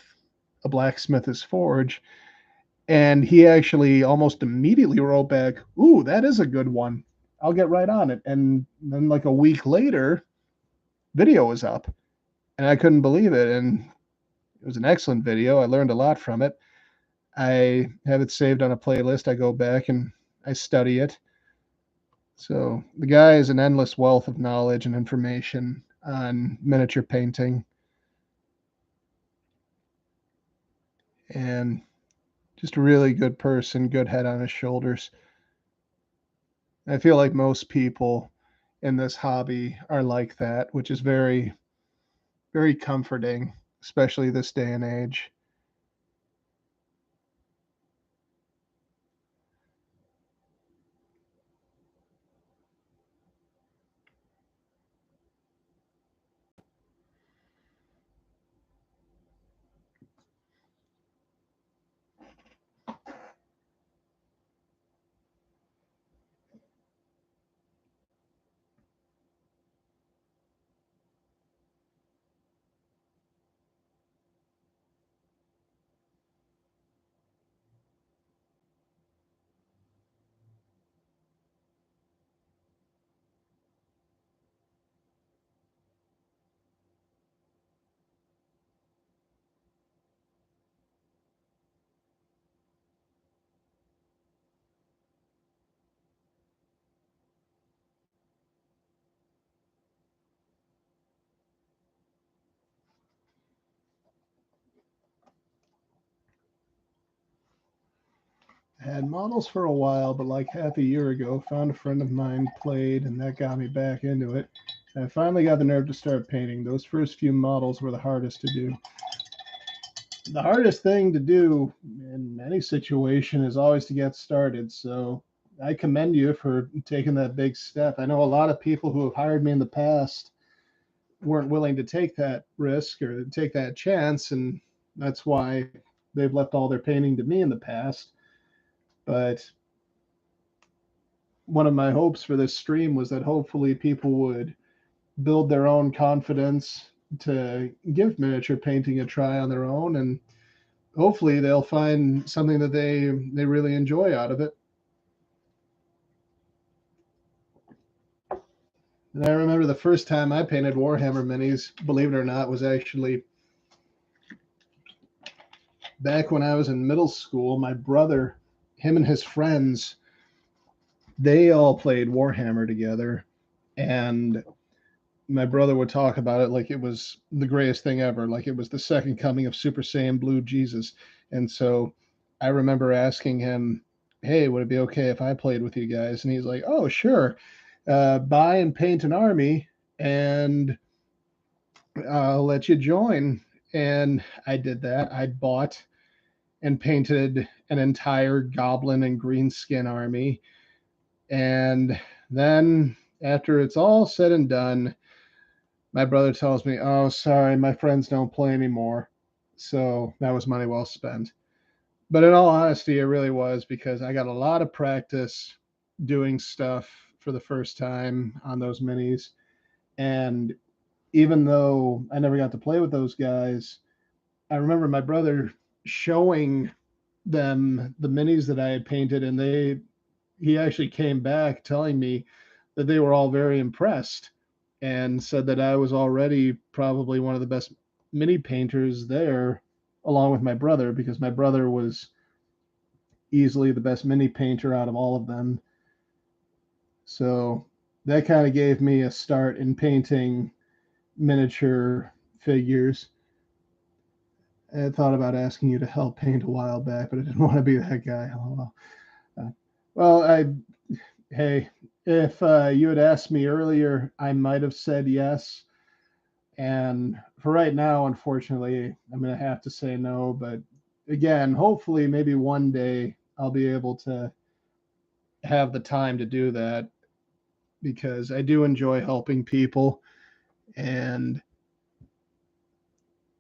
a blacksmith's forge? And he actually almost immediately wrote back, ooh, that is a good one. I'll get right on it. And then, like a week later, video was up, and I couldn't believe it. And it was an excellent video. I learned a lot from it. I have it saved on a playlist. I go back and I study it. So the guy is an endless wealth of knowledge and information on miniature painting, and just a really good person, good head on his shoulders. I feel like most people in this hobby are like that, which is very, very comforting, especially this day and age. I had models for a while, but like half a year ago, found a friend of mine played, and that got me back into it. And I finally got the nerve to start painting. Those first few models were the hardest to do. The hardest thing to do in any situation is always to get started. So I commend you for taking that big step. I know a lot of people who have hired me in the past weren't willing to take that risk or take that chance, and that's why they've left all their painting to me in the past. But one of my hopes for this stream was that hopefully people would build their own confidence to give miniature painting a try on their own, and hopefully they'll find something that they really enjoy out of it. And I remember the first time I painted Warhammer minis, believe it or not, was actually back when I was in middle school. My brother, him and his friends, they all played Warhammer together, and my brother would talk about it like it was the greatest thing ever, like it was the second coming of Super Saiyan Blue Jesus. And so I remember asking him, hey, would it be okay if I played with you guys? And he's like, oh, sure. Buy and paint an army, and I'll let you join. And I did that. I bought and painted an entire goblin and greenskin army. And then after it's all said and done, my brother tells me, oh, sorry, my friends don't play anymore. So that was money well spent. But in all honesty, it really was, because I got a lot of practice doing stuff for the first time on those minis. And even though I never got to play with those guys, I remember my brother showing them the minis that I had painted, and he actually came back telling me that they were all very impressed and said that I was already probably one of the best mini painters there, along with my brother, because my brother was easily the best mini painter out of all of them. So that kind of gave me a start in painting miniature figures. I had thought about asking you to help paint a while back, but I didn't want to be that guy. Well, hey, if you had asked me earlier, I might have said yes. And for right now, unfortunately, I'm going to have to say no. But again, hopefully, maybe one day I'll be able to have the time to do that, because I do enjoy helping people, and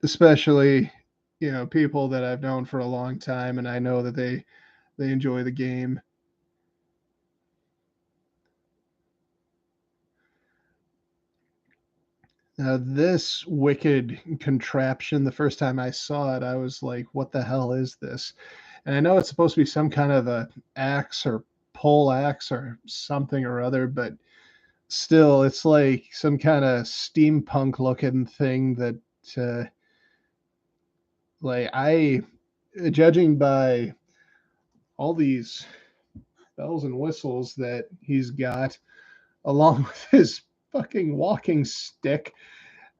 especially, people that I've known for a long time, and I know that they enjoy the game. Now, this wicked contraption, the first time I saw it, I was like, what the hell is this? And I know it's supposed to be some kind of a axe or pole axe or something or other, but still, it's like some kind of steampunk looking thing that, uh, judging by all these bells and whistles that he's got, along with his fucking walking stick,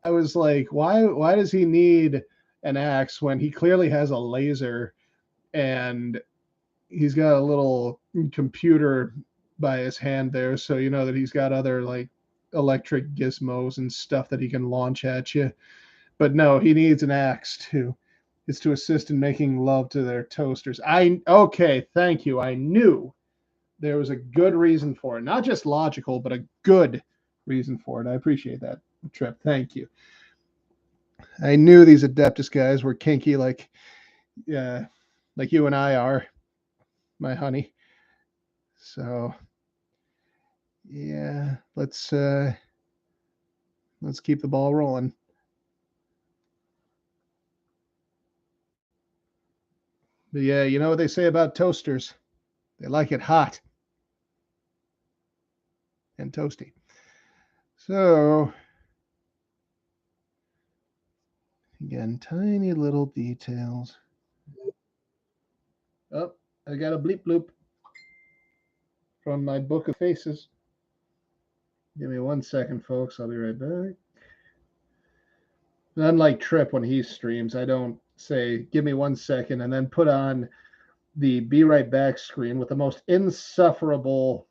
I was like, why does he need an axe when he clearly has a laser, and he's got a little computer by his hand there, so you know that he's got other like electric gizmos and stuff that he can launch at you. But no, he needs an axe too. It's to assist in making love to their toasters. Okay, thank you. I knew there was a good reason for it, not just logical, but a good reason for it. I appreciate that, Trip. Thank you. I knew these Adeptus guys were kinky, like you and I are, my honey. So yeah, let's keep the ball rolling. But yeah, you know what they say about toasters? They like it hot and toasty. So again, tiny little details. Oh, I got a bleep bloop from my book of faces. Give me 1 second, folks. I'll be right back. Unlike Trip when he streams, I don't say, give me 1 second, and then put on the Be Right Back screen with the most insufferable,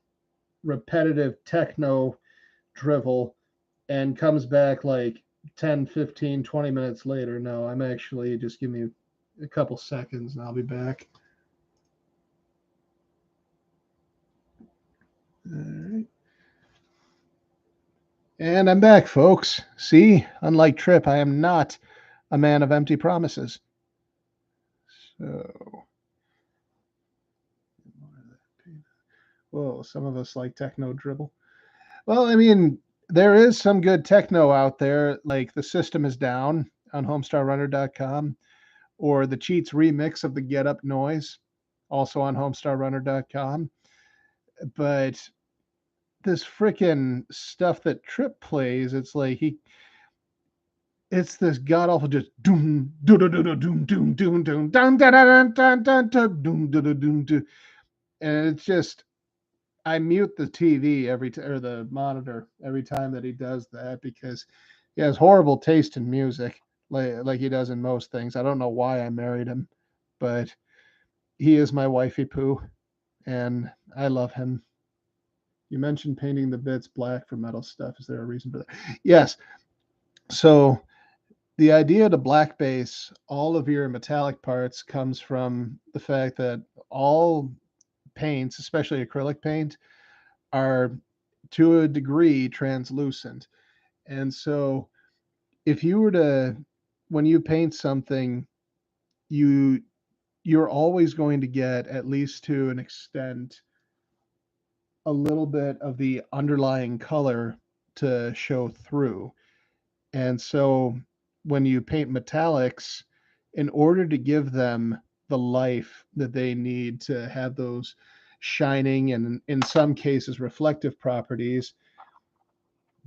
repetitive techno drivel and comes back like 10, 15, 20 minutes later. No, I'm actually, just give me a couple seconds and I'll be back. All right. And I'm back, folks. See, unlike Trip, I am not a man of empty promises. So, whoa, some of us like techno dribble. Well, I mean, there is some good techno out there, like The System Is Down on homestarrunner.com, or the Cheats remix of the Get Up Noise, also on homestarrunner.com. But this freaking stuff that Trip plays, it's like it's this god awful just doom doom doom doom doom doom doom dun dun dun dun dun dun doom doom doom doom, and it's just I mute the TV or the monitor every time that he does that because he has horrible taste in music, like he does in most things. I don't know why I married him, but he is my wifey poo, and I love him. You mentioned painting the bits black for metal stuff. Is there a reason for that? Yes. So the idea to black base all of your metallic parts comes from the fact that all paints, especially acrylic paint, are to a degree translucent. And so if you were to, when you paint something, you're always going to get, at least to an extent, a little bit of the underlying color to show through. And so when you paint metallics, in order to give them the life that they need to have those shining and in some cases reflective properties,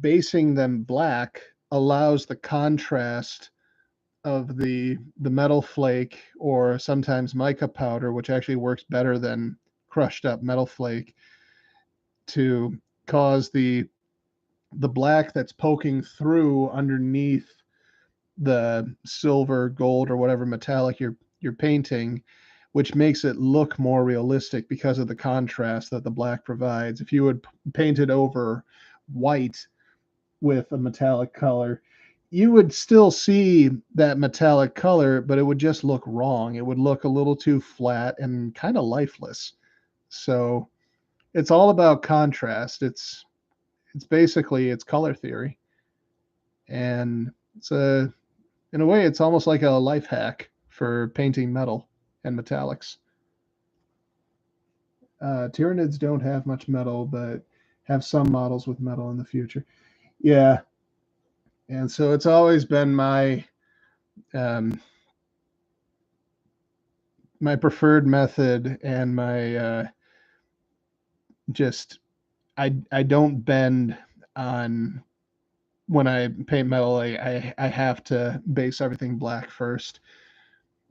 basing them black allows the contrast of the metal flake or sometimes mica powder, which actually works better than crushed up metal flake, to cause the black that's poking through underneath the silver, gold, or whatever metallic you're painting, which makes it look more realistic because of the contrast that the black provides. If you would paint it over white with a metallic color, you would still see that metallic color, but it would just look wrong. It would look a little too flat and kind of lifeless. So it's all about contrast. It's basically it's color theory, and it's a in a way it's almost like a life hack for painting metal and metallics. Tyranids don't have much metal, but have some models with metal in the future. Yeah, and so it's always been um, my preferred method, and my just I don't bend on when I paint metal. I have to base everything black first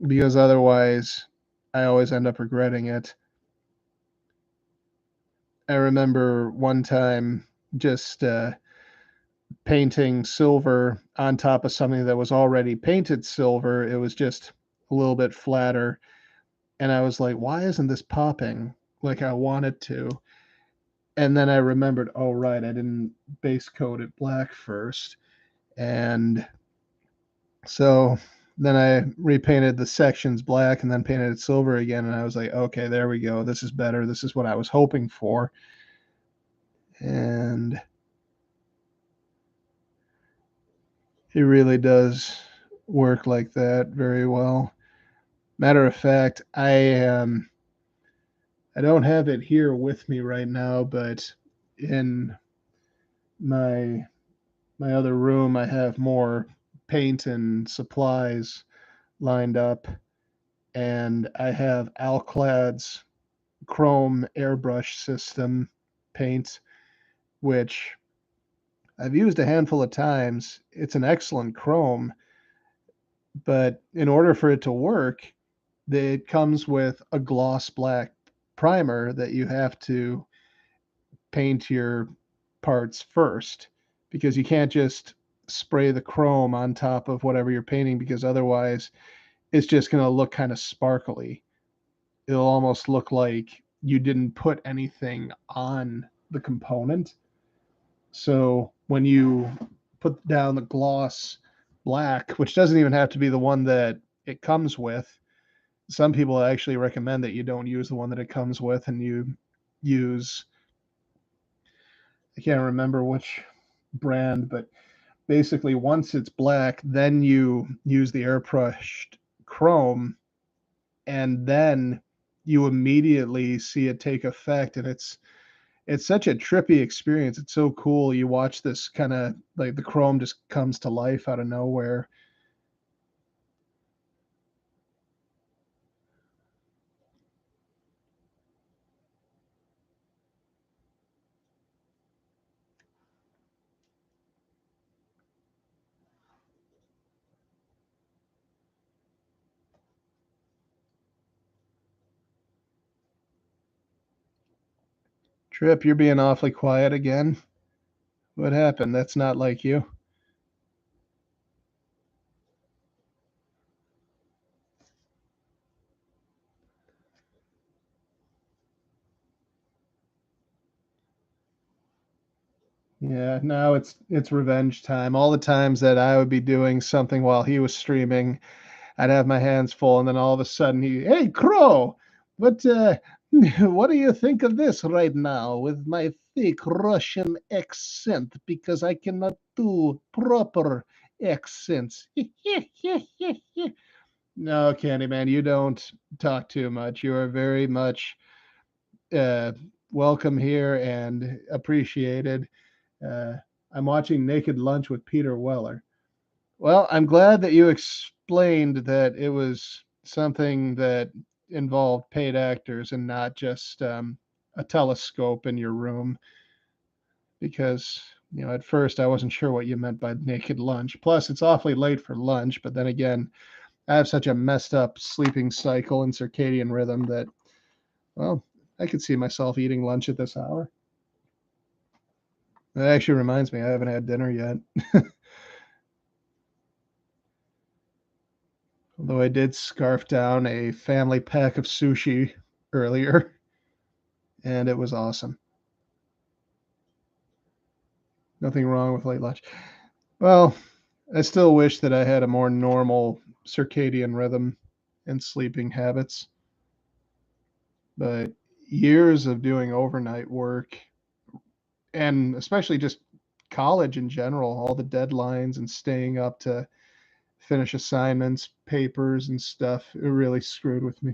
because otherwise I always end up regretting it. I remember one time just painting silver on top of something that was already painted silver. It was just a little bit flatter. And I was like, why isn't this popping like I want it to? And then I remembered, oh, right, I didn't base coat it black first. And so then I repainted the sections black and then painted it silver again. And I was like, okay, there we go. This is better. This is what I was hoping for. And it really does work like that very well. Matter of fact, I don't have it here with me right now, but in my my other room I have more paint and supplies lined up, and I have Alclad's chrome airbrush system paint, which I've used a handful of times. It's an excellent chrome, but in order for it to work, it comes with a gloss black primer that you have to paint your parts first, because you can't just spray the chrome on top of whatever you're painting, because otherwise it's just going to look kind of sparkly. it'll almost look like you didn't put anything on the component. So when you put down the gloss black, which doesn't even have to be the one that it comes with, some people actually recommend that you don't use the one that it comes with and you use, I can't remember which brand, but basically once it's black, then you use the airbrushed chrome, and then you immediately see it take effect, and it's such a trippy experience. It's so cool. You watch this kind of like the chrome just comes to life out of nowhere. Trip, you're being awfully quiet again. What happened? That's not like you. Yeah, now it's revenge time. All the times that I would be doing something while he was streaming, I'd have my hands full, and then all of a sudden hey Crow, what what do you think of this right now with my thick Russian accent because I cannot do proper accents? No, Candyman, you don't talk too much. You are very much uh, welcome here and appreciated. Uh, I'm watching Naked Lunch with Peter Weller. Well, I'm glad that you explained that it was something that involved paid actors and not just a telescope in your room, because at first I wasn't sure what you meant by naked lunch. Plus, it's awfully late for lunch, but then again, I have such a messed up sleeping cycle and circadian rhythm that, well, I could see myself eating lunch at this hour. That actually reminds me, I haven't had dinner yet. Although I did scarf down a family pack of sushi earlier, and it was awesome. Nothing wrong with late lunch. Well, I still wish that I had a more normal circadian rhythm and sleeping habits, but years of doing overnight work, and especially just college in general, all the deadlines and staying up to finish assignments, papers, and stuff, it really screwed with me.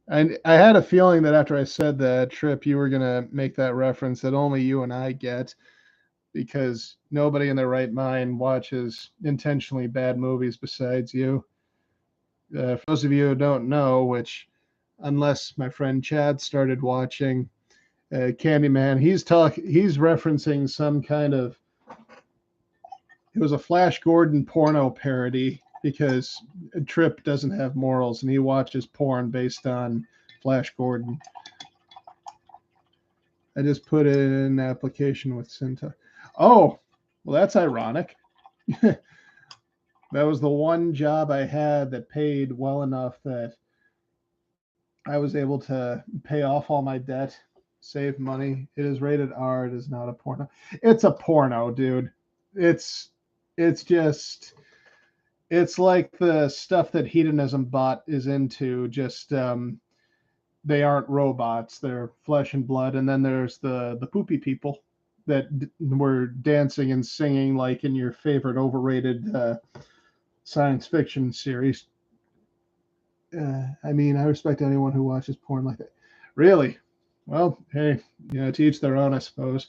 And I had a feeling that after I said that, Trip, you were going to make that reference that only you and I get, because nobody in their right mind watches intentionally bad movies besides you. For those of you who don't know, which, unless my friend Chad started watching Candyman, he's referencing some kind of, it was a Flash Gordon porno parody, because Trip doesn't have morals and he watches porn based on Flash Gordon. I just put it in an application with Cinta. Oh, well, that's ironic. That was the one job I had that paid well enough that I was able to pay off all my debt, save money. It is rated R. It is not a porno. It's a porno, dude. It's just it's like the stuff that Hedonism Bot is into. Just they aren't robots; they're flesh and blood. And then there's the poopy people that were dancing and singing like in your favorite overrated science fiction series. I mean, I respect anyone who watches porn like that. Really? Well, hey, to each their own, I suppose.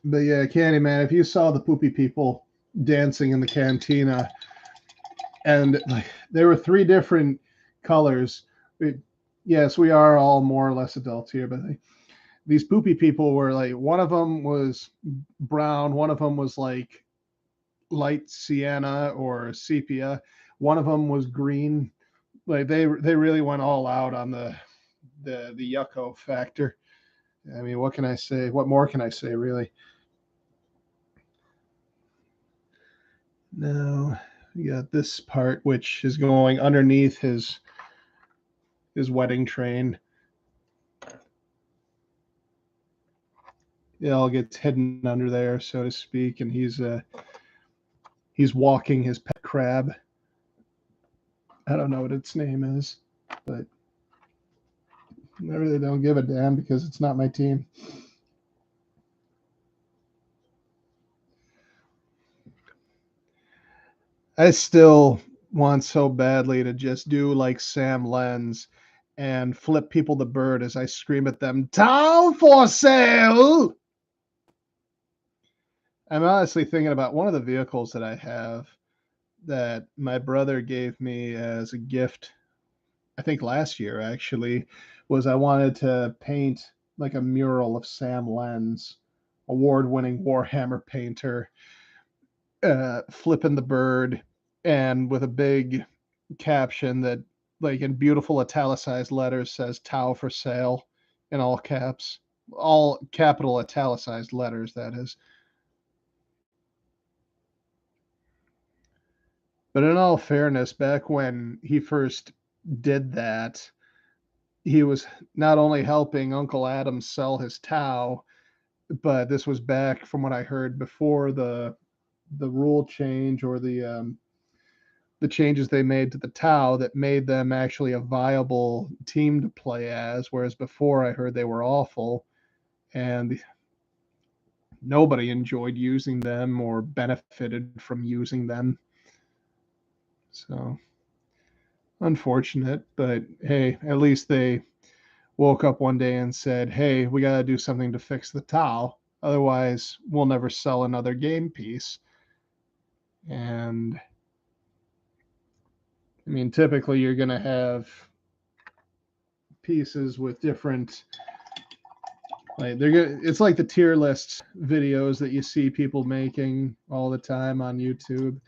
But yeah, Candyman, if you saw the poopy people dancing in the cantina, and like there were three different colors. Yes, we are all more or less adults here, but these poopy people were like, one of them was brown, one of them was like light sienna or sepia, one of them was green. Like they really went all out on the yucko factor. I mean, what can I say? What more can I say, really? Now we got this part, which is going underneath his wedding train. It all gets hidden under there, so to speak, and he's walking his pet crab. I don't know what its name is, but I really don't give a damn because it's not my team. I still want so badly to just do like Sam Lenz and flip people the bird as I scream at them, "Tau for sale!" I'm honestly thinking about one of the vehicles that I have that my brother gave me as a gift, I think last year actually, was I wanted to paint like a mural of Sam Lenz, award-winning Warhammer painter, flipping the bird and with a big caption that, like in beautiful italicized letters, says "Tau for sale" in all caps, all capital italicized letters, that is. But in all fairness, back when he first did that, he was not only helping Uncle Adam sell his Tau, but this was back from what I heard before the rule change or the changes they made to the Tau that made them actually a viable team to play as, whereas before I heard they were awful and nobody enjoyed using them or benefited from using them. So unfortunate, but hey, at least they woke up one day and said, "Hey, we got to do something to fix the Tau. Otherwise, we'll never sell another game piece." And I mean, typically you're going to have pieces with different, like it's like the tier list videos that you see people making all the time on YouTube.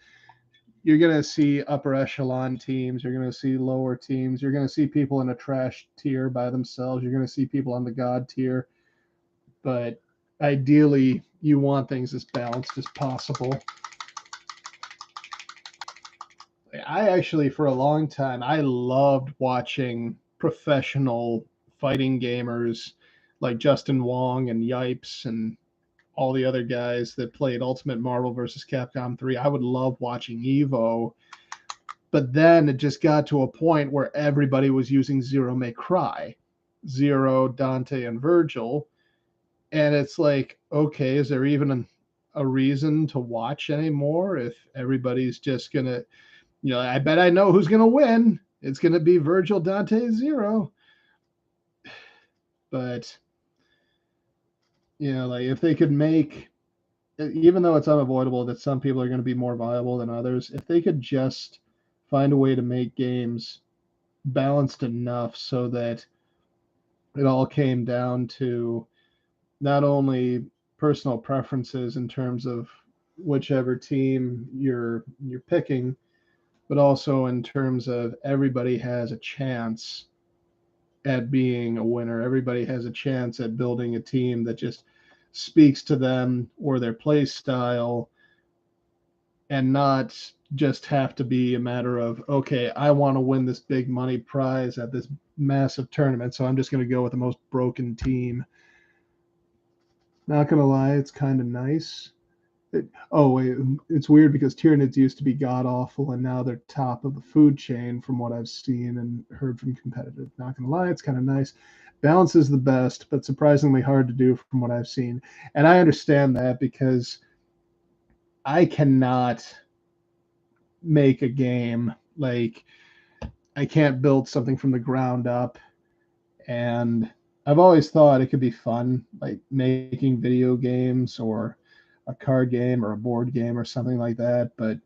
You're going to see upper echelon teams, you're going to see lower teams, you're going to see people in a trash tier by themselves, you're going to see people on the god tier. But ideally, you want things as balanced as possible. I actually, for a long time, I loved watching professional fighting gamers like Justin Wong and Yipes and all the other guys that played Ultimate Marvel vs. Capcom 3. I would love watching Evo. But then it just got to a point where everybody was using Zero May Cry, Zero, Dante, and Virgil. And it's like, okay, is there even a reason to watch anymore if everybody's just going to, I bet I know who's going to win. It's going to be Virgil, Dante, Zero. But, like if they could make, even though it's unavoidable that some people are going to be more viable than others, if they could just find a way to make games balanced enough so that it all came down to not only personal preferences in terms of whichever team you're picking, but also in terms of everybody has a chance at being a winner. Everybody has a chance at building a team that just speaks to them or their play style, and not just have to be a matter of, okay, I want to win this big money prize at this massive tournament, so I'm just going to go with the most broken team. Not going to lie, it's kind of nice. It's weird because Tyranids used to be god awful, and now they're top of the food chain from what I've seen and heard from competitive. Not gonna lie, it's kind of nice. Balance is the best, but surprisingly hard to do from what I've seen. And I understand that because I cannot make a game, like I can't build something from the ground up. And I've always thought it could be fun, like making video games or a card game or a board game or something like that. But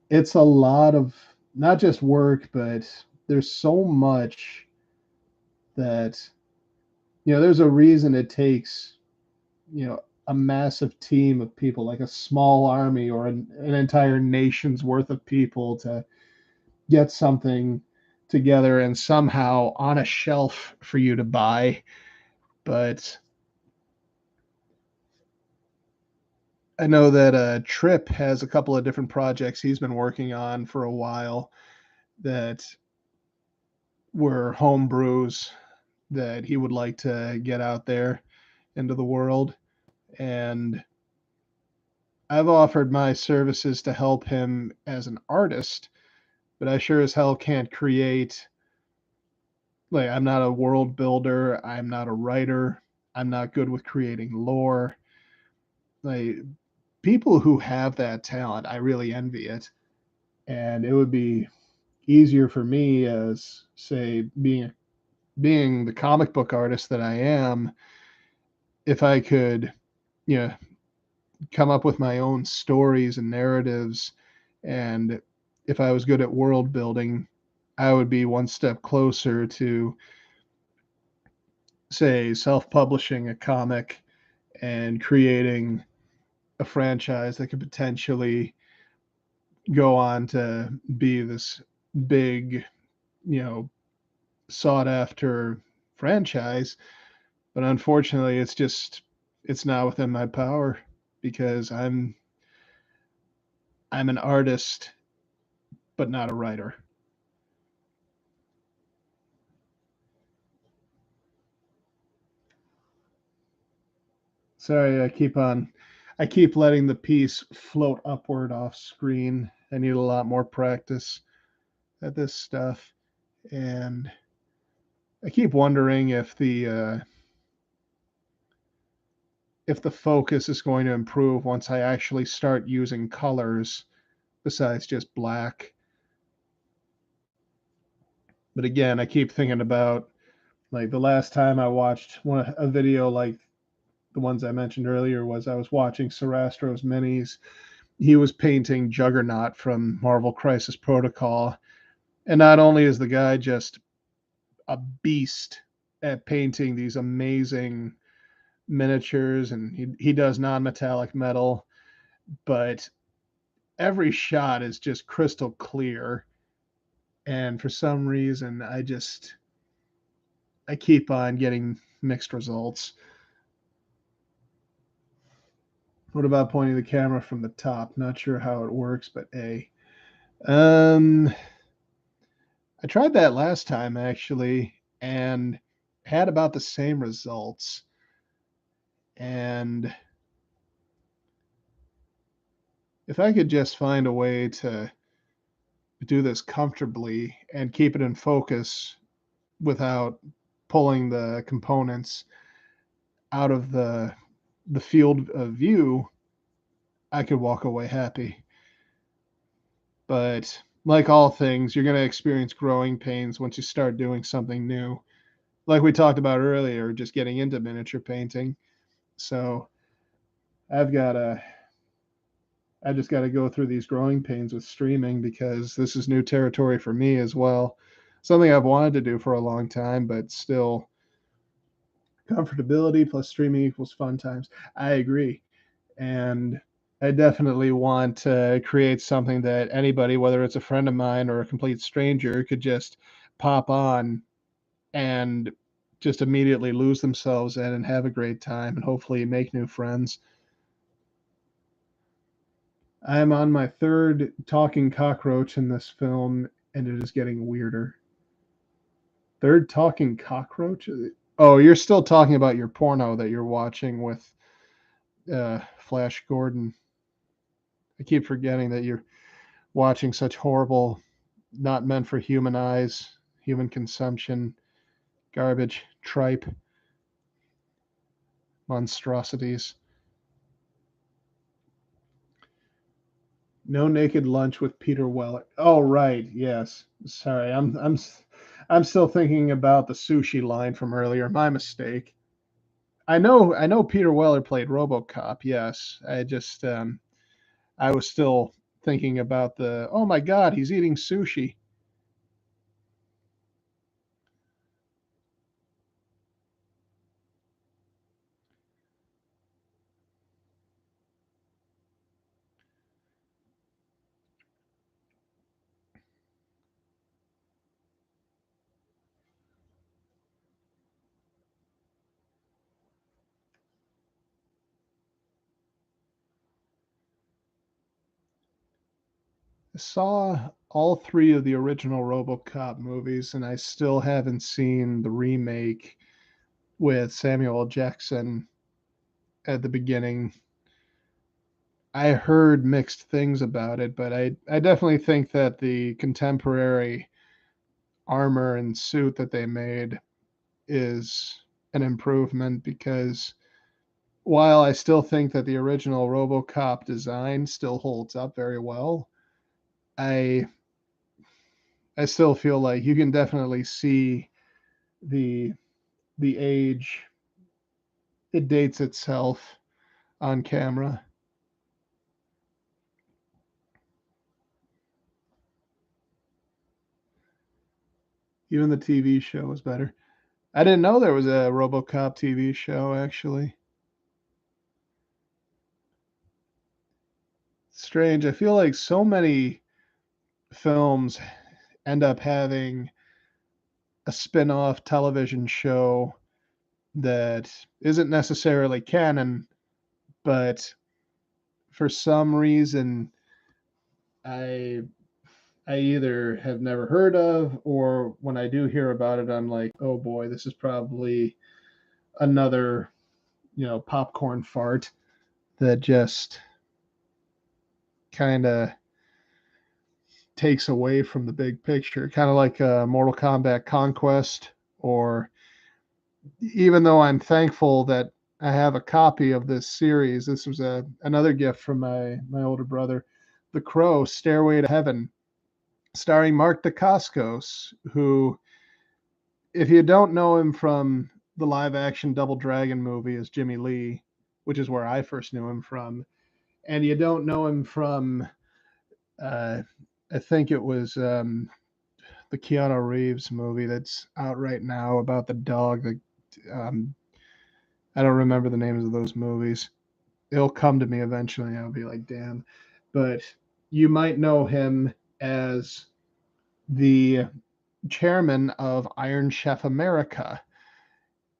it's a lot of not just work, but there's so much that, there's a reason it takes, a massive team of people, like a small army or an entire nation's worth of people to get something together and somehow on a shelf for you to buy. But I know that Trip has a couple of different projects he's been working on for a while that were home brews that he would like to get out there into the world. And I've offered my services to help him as an artist, but I sure as hell can't create. Like, I'm not a world builder, I'm not a writer, I'm not good with creating lore. Like, people who have that talent, I really envy it. And it would be easier for me as, say, being the comic book artist that I am, if I could, you know, come up with my own stories and narratives. And if I was good at world building, I would be one step closer to, say, self-publishing a comic and creating a franchise that could potentially go on to be this big, you know, sought after franchise. But unfortunately, it's not within my power because I'm an artist but not a writer. Sorry, I keep letting the piece float upward off screen. I need a lot more practice at this stuff, and I keep wondering if the focus is going to improve once I actually start using colors besides just black. But again, I keep thinking about, like, the last time I watched a video like the ones I mentioned earlier was I was watching Sarastro's minis. He was painting Juggernaut from Marvel Crisis Protocol, and not only is the guy just a beast at painting these amazing miniatures, and he does non-metallic metal, but every shot is just crystal clear. And for some reason, I keep on getting mixed results. What about pointing the camera from the top? Not sure how it works, but A. Um, I tried that last time actually and had about the same results. And if I could just find a way to do this comfortably and keep it in focus without pulling the components out of the field of view, I could walk away happy. But like all things, you're going to experience growing pains once you start doing something new. Like we talked about earlier, just getting into miniature painting. So I've got to I just got to go through these growing pains with streaming because this is new territory for me as well. Something I've wanted to do for a long time, but still, comfortability plus streaming equals fun times. I agree. And I definitely want to create something that anybody, whether it's a friend of mine or a complete stranger, could just pop on and just immediately lose themselves in and have a great time and hopefully make new friends. I am on my third talking cockroach in this film, and it is getting weirder. Third talking cockroach? Oh, you're still talking about your porno that you're watching with Flash Gordon. I keep forgetting that you're watching such horrible, not meant for human eyes, human consumption, garbage, tripe, monstrosities. No naked lunch with Peter Weller. Oh, right. Yes. Sorry. I'm still thinking about the sushi line from earlier. My mistake. I know Peter Weller played RoboCop. Yes. I was still thinking about the, oh my god, he's eating sushi. saw all three of the original RoboCop movies, and I still haven't seen the remake with Samuel L. Jackson at the beginning. I heard mixed things about it, but I definitely think that the contemporary armor and suit that they made is an improvement, because while I still think that the original RoboCop design still holds up very well, I I still feel like you can definitely see the the age. It dates itself on camera. Even the TV show was better. I didn't know there was a RoboCop TV show, actually. Strange. I feel like so many films end up having a spin-off television show that isn't necessarily canon, but for some reason I I either have never heard of, or when I do hear about it, I'm like, oh boy, this is probably another, popcorn fart that just kind of takes away from the big picture, kind of like Mortal Kombat Conquest. Or even though I'm thankful that I have a copy of this series, this was another gift from my older brother, The Crow, Stairway to Heaven, starring Mark Dacascos, who, if you don't know him from the live action Double Dragon movie as Jimmy Lee, which is where I first knew him from, and you don't know him from, uh, I think it was the Keanu Reeves movie that's out right now about the dog. Um, I don't remember the names of those movies. It'll come to me eventually. I'll be like, damn. But you might know him as the chairman of Iron Chef America.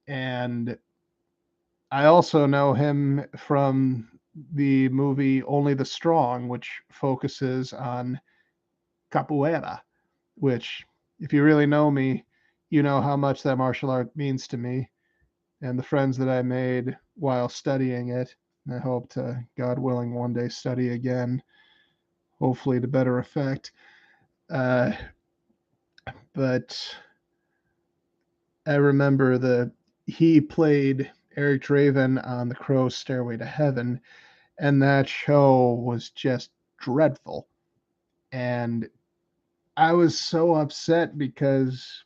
And I also know him from the movie Only the Strong, which focuses on capoeira, which, if you really know me, you know how much that martial art means to me and the friends that I made while studying it. I hope to, God willing, one day study again, hopefully to better effect. Uh, but I remember he played Eric Draven on The Crow's Stairway to Heaven, and that show was just dreadful. And I was so upset because,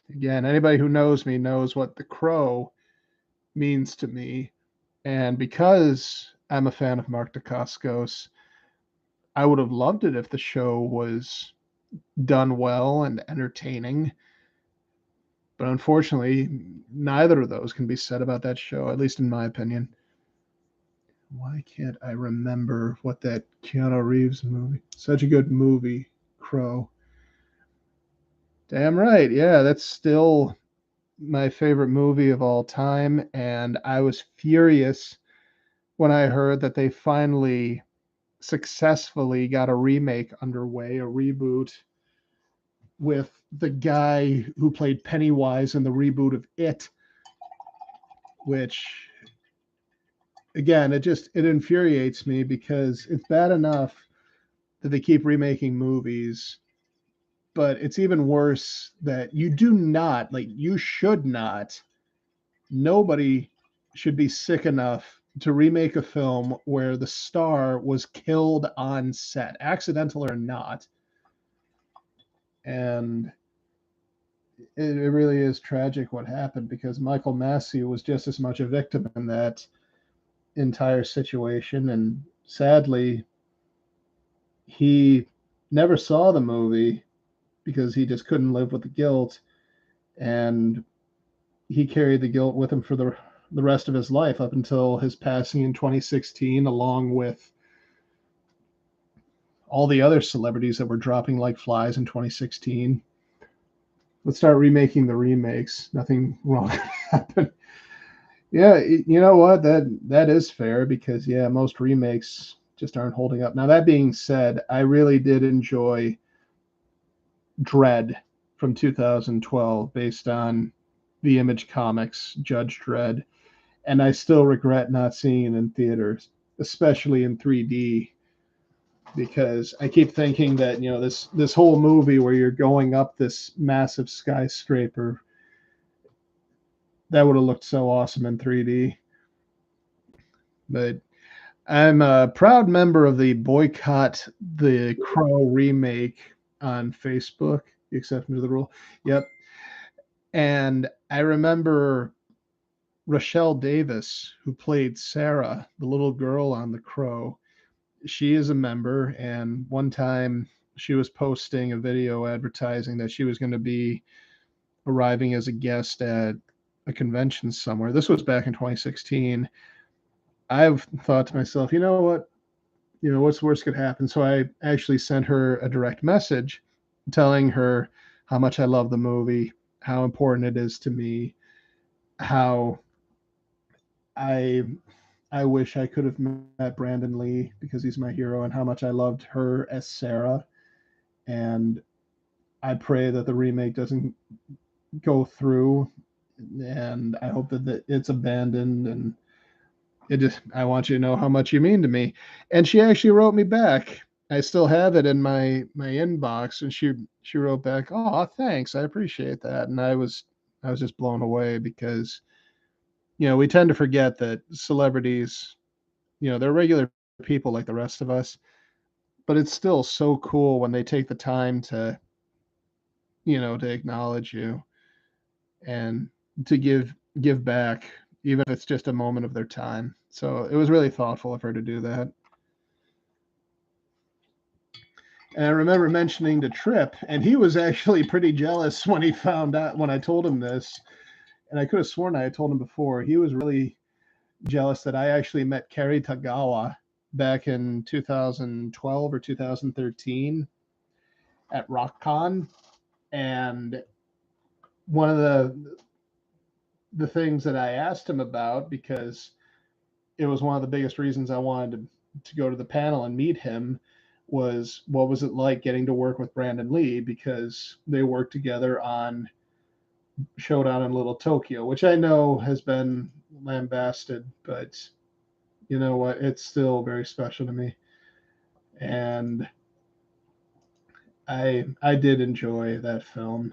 again, anybody who knows me knows what The Crow means to me. And because I'm a fan of Mark Dacascos, I would have loved it if the show was done well and entertaining. But unfortunately, neither of those can be said about that show, at least in my opinion. Why can't I remember what that Keanu Reeves movie? Such a good movie, Crow. Damn right. Yeah, that's still my favorite movie of all time. And I was furious when I heard that they finally successfully got a remake underway, a reboot, with the guy who played Pennywise in the reboot of It, which, again, it infuriates me, because it's bad enough that they keep remaking movies, but it's even worse that you should not, nobody should be sick enough to remake a film where the star was killed on set, accidental or not. And it really is tragic what happened, because Michael Massey was just as much a victim in that entire situation. And sadly, he never saw the movie because he just couldn't live with the guilt. And he carried the guilt with him for the rest of his life, up until his passing in 2016, along with all the other celebrities that were dropping like flies in 2016. Let's start remaking the remakes. Nothing wrong happened. Yeah, you know what? That is fair, because yeah, most remakes just aren't holding up. Now, that being said, I really did enjoy Dredd from 2012 based on the Image Comics Judge Dredd, and I still regret not seeing it in theaters, especially in 3D, because I keep thinking that, you know, this whole movie where you're going up this massive skyscraper, that would have looked so awesome in 3D. But I'm a proud member of the Boycott the Crow remake on Facebook, the exception to the rule. Yep. And I remember Rochelle Davis, who played Sarah, the little girl on The Crow. She is a member, and one time she was posting a video advertising that she was going to be arriving as a guest at a convention somewhere. This was back in 2016. I've thought to myself, you know what? You know, what's worse could happen? So I actually sent her a direct message telling her how much I love the movie, how important it is to me, how I I wish I could have met Brandon Lee because he's my hero, and how much I loved her as Sarah. And I pray that the remake doesn't go through, and I hope that it's abandoned. And I want you to know how much you mean to me. And she actually wrote me back. I still have it in my inbox, and she wrote back, "Oh, thanks, I appreciate that." And I was just blown away because, you know, we tend to forget that celebrities, you know, they're regular people like the rest of us, but it's still so cool when they take the time to, you know, to acknowledge you and to give back, even if it's just a moment of their time. So it was really thoughtful of her to do that. And I remember mentioning to Trip, and he was actually pretty jealous when he found out when I told him this. And I could have sworn I had told him before. He was really jealous that I actually met Kerry Tagawa back in 2012 or 2013 at RockCon. And one of the things that I asked him about, because it was one of the biggest reasons I wanted to go to the panel and meet him, was what was it like getting to work with Brandon Lee, because they worked together on Showdown in Little Tokyo, which I know has been lambasted, but you know what? It's still very special to me. And I did enjoy that film.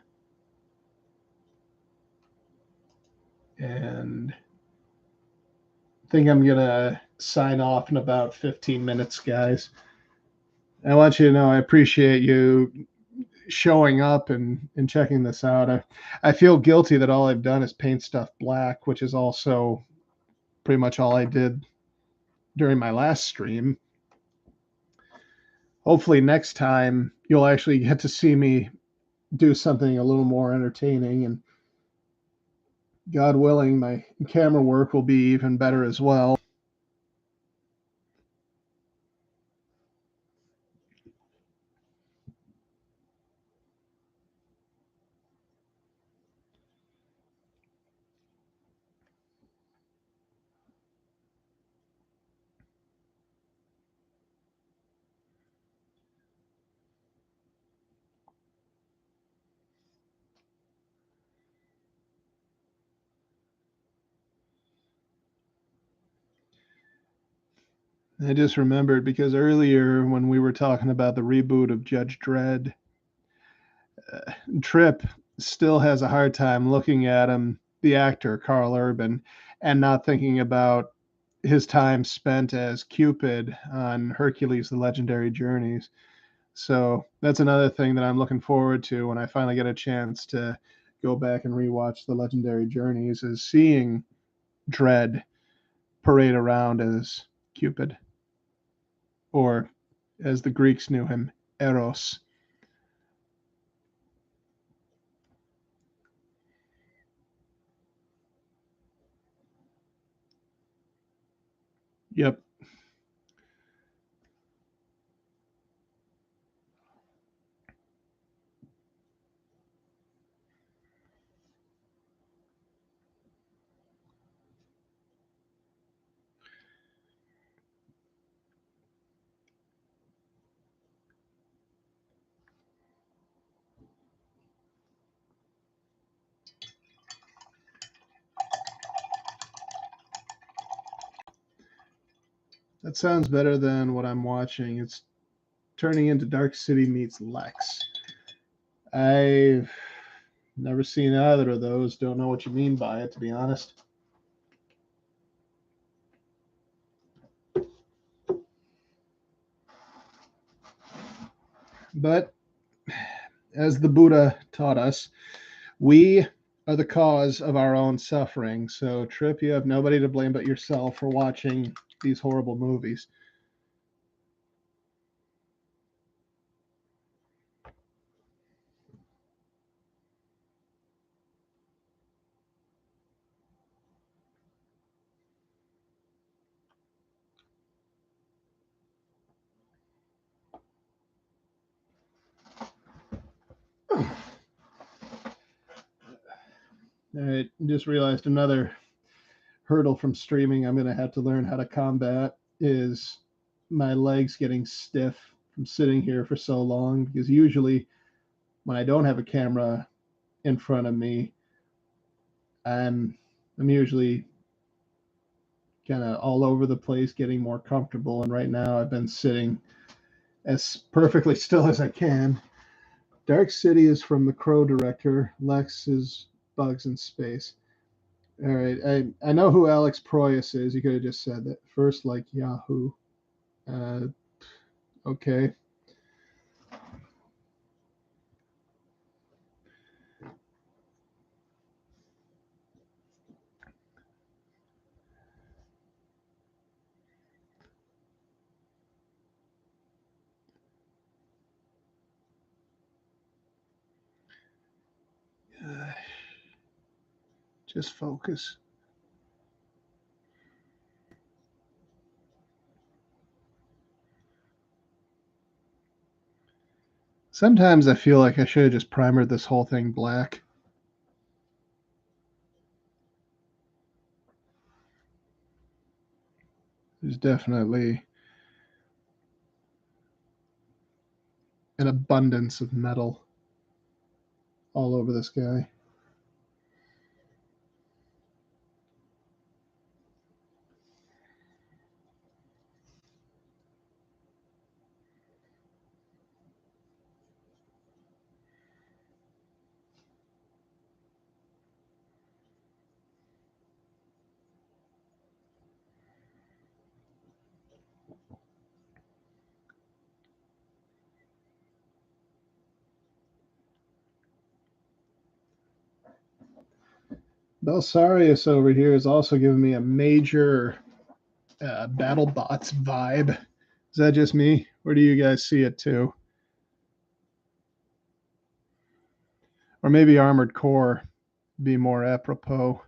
And I think I'm gonna sign off in about 15 minutes, guys. I want you to know I appreciate you showing up and checking this out. I feel guilty that all I've done is paint stuff black, which is also pretty much all I did during my last stream. Hopefully next time you'll actually get to see me do something a little more entertaining, and God willing, my camera work will be even better as well. I just remembered because earlier when we were talking about the reboot of Judge Dredd, Trip still has a hard time looking at him, the actor Carl Urban, and not thinking about his time spent as Cupid on Hercules: The Legendary Journeys. So that's another thing that I'm looking forward to when I finally get a chance to go back and rewatch The Legendary Journeys, is seeing Dredd parade around as Cupid, or as the Greeks knew him, Eros. Yep. That sounds better than what I'm watching. It's turning into Dark City meets Lex. I've never seen either of those. Don't know what you mean by it, to be honest. But as the Buddha taught us, we are the cause of our own suffering. So, Trip, you have nobody to blame but yourself for watching these horrible movies. I just realized another hurdle from streaming I'm going to have to learn how to combat is my legs getting stiff from sitting here for so long, because usually when I don't have a camera in front of me, I'm usually kind of all over the place getting more comfortable, and right now I've been sitting as perfectly still as I can. Dark City is from the Crow director. Lex is Bugs in Space. All right, I know who Alex Proyas is. You could have just said that first, like Yahoo. Uh, okay. Just focus. Sometimes I feel like I should have just primered this whole thing black. There's definitely an abundance of metal all over this guy. Belisarius over here is also giving me a major BattleBots vibe. Is that just me? Or do you guys see it too? Or maybe Armored Core be more apropos.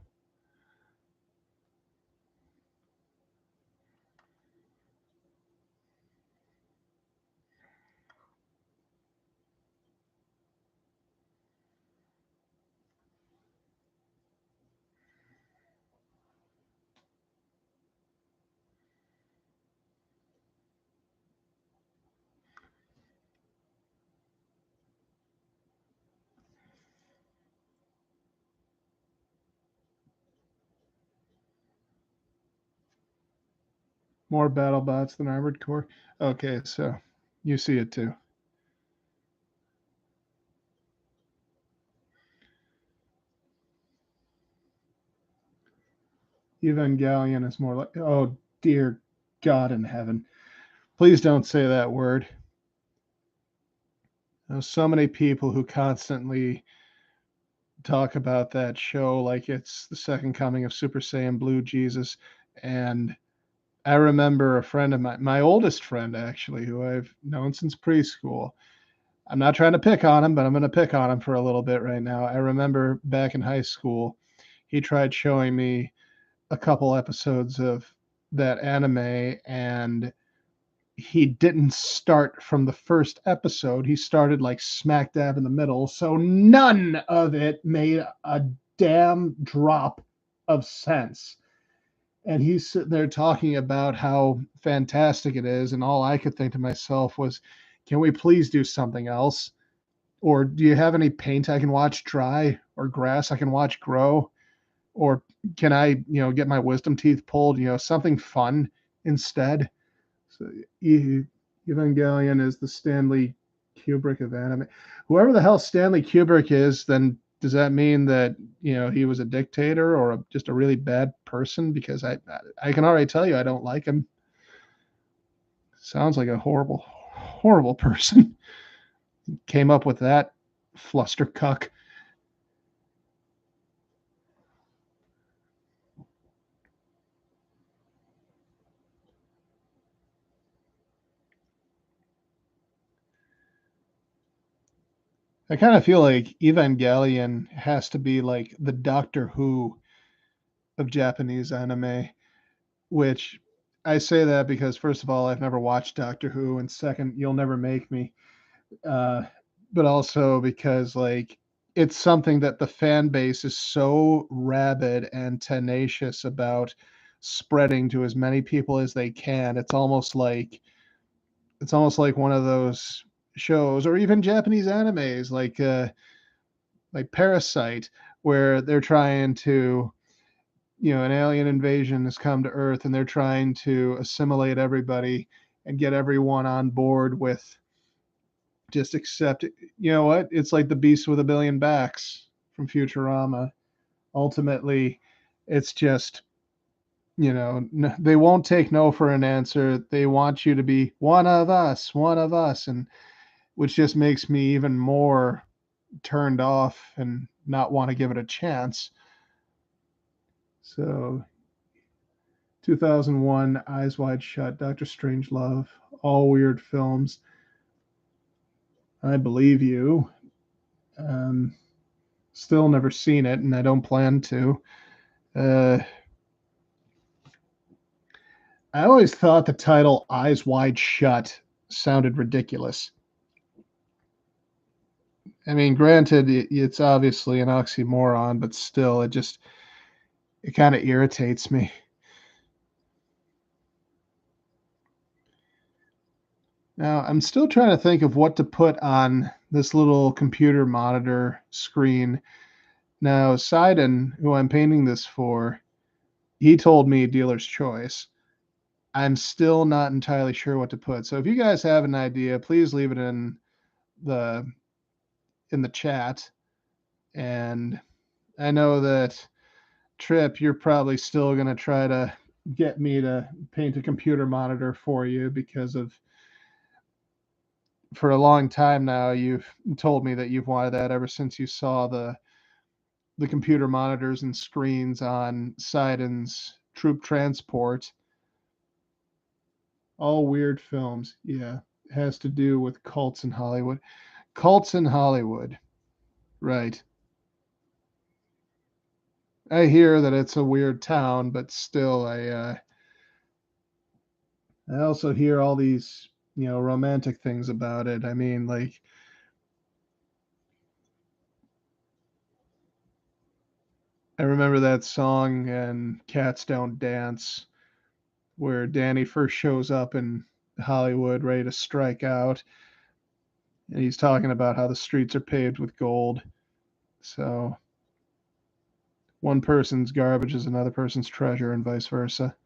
More BattleBots than Armored Core. Okay, so you see it too. Evangelion is more like, oh dear God in heaven. Please don't say that word. There's so many people who constantly talk about that show like it's the second coming of Super Saiyan Blue Jesus. And I remember a friend of mine, my oldest friend actually, who I've known since preschool. I'm not trying to pick on him, but I'm going to pick on him for a little bit right now. I remember back in high school, he tried showing me a couple episodes of that anime, and he didn't start from the first episode. He started like smack dab in the middle. So none of it made a damn drop of sense. And he's sitting there talking about how fantastic it is. And all I could think to myself was, can we please do something else? Or do you have any paint I can watch dry, or grass I can watch grow? Or can I, get my wisdom teeth pulled, something fun instead? So Evangelion is the Stanley Kubrick of anime. Whoever the hell Stanley Kubrick is, then does that mean that he was a dictator or just a really bad person? Because I can already tell you I don't like him. Sounds like a horrible, horrible person. Came up with that flustercuck. I kind of feel like Evangelion has to be like the Doctor Who of Japanese anime, which I say that because, first of all, I've never watched Doctor Who, and second, you'll never make me. Uh, but also because, like, it's something that the fan base is so rabid and tenacious about spreading to as many people as they can. It's almost like one of those shows, or even Japanese animes, like Parasite, where they're trying to, an alien invasion has come to Earth, and they're trying to assimilate everybody and get everyone on board with just accept it. You know what? It's like the beast with a billion backs from Futurama. Ultimately, it's just, they won't take no for an answer. They want you to be one of us, and which just makes me even more turned off and not want to give it a chance. So 2001, Eyes Wide Shut, Doctor Strangelove, all weird films. I believe you. Still never seen it, and I don't plan to. I always thought the title Eyes Wide Shut sounded ridiculous. I mean, granted, it's obviously an oxymoron, but still, it kind of irritates me. Now, I'm still trying to think of what to put on this little computer monitor screen. Now, Sidon, who I'm painting this for, he told me dealer's choice. I'm still not entirely sure what to put. So if you guys have an idea, please leave it the in the chat. And I know that Trip, you're probably still going to try to get me to paint a computer monitor for you because for a long time now you've told me that you've wanted that ever since you saw the computer monitors and screens on Sidon's Troop Transport. All weird films. Yeah, it has to do with cults in Hollywood. Cults in Hollywood. Right. I hear that it's a weird town, but still, I also hear all these, romantic things about it. I mean, like, I remember that song and Cats Don't Dance, where Danny first shows up in Hollywood ready to strike out, and he's talking about how the streets are paved with gold. So one person's garbage is another person's treasure, and vice versa.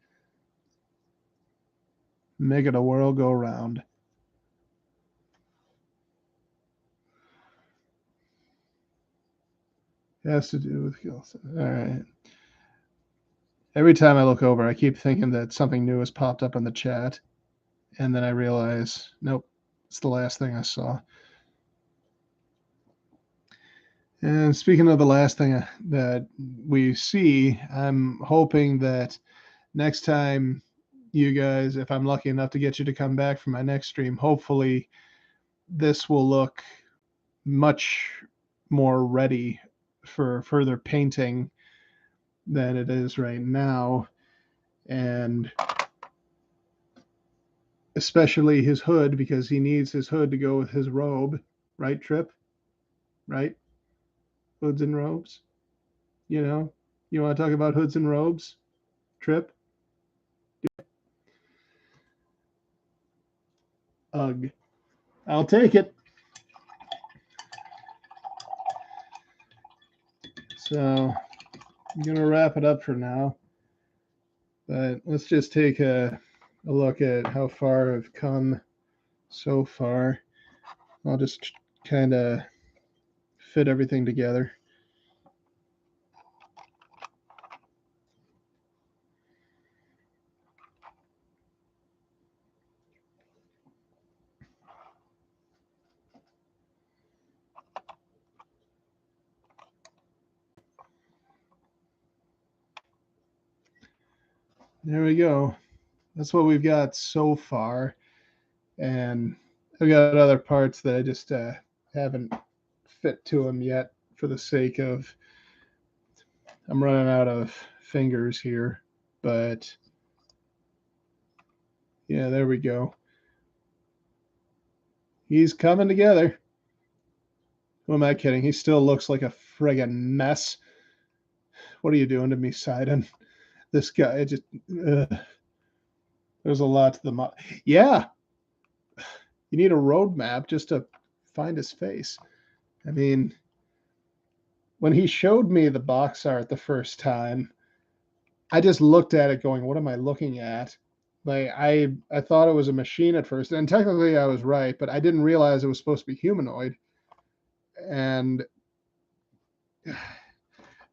Making the world go round. It has to do with guilt. All right. Every time I look over, I keep thinking that something new has popped up in the chat, and then I realize, nope, it's the last thing I saw. And speaking of the last thing that we see, I'm hoping that next time you guys, if I'm lucky enough to get you to come back for my next stream, hopefully this will look much more ready for further painting than it is right now. And especially his hood, because he needs his hood to go with his robe. Right, Trip? Right? Hoods and robes? You want to talk about hoods and robes? Trip? Ugh. I'll take it. So I'm going to wrap it up for now. But let's just take a a look at how far I've come so far. I'll just kind of fit everything together. There we go. That's what we've got so far. And I've got other parts that I just haven't fit to them yet for the sake of I'm running out of fingers here. But yeah, there we go. He's coming together. Who am I kidding? He still looks like a friggin' mess. What are you doing to me, Sidon? This guy just. There's a lot to the. Yeah. You need a roadmap just to find his face. I mean, when he showed me the box art the first time, I just looked at it going, what am I looking at? Like I thought it was a machine at first, and technically I was right, but I didn't realize it was supposed to be humanoid. And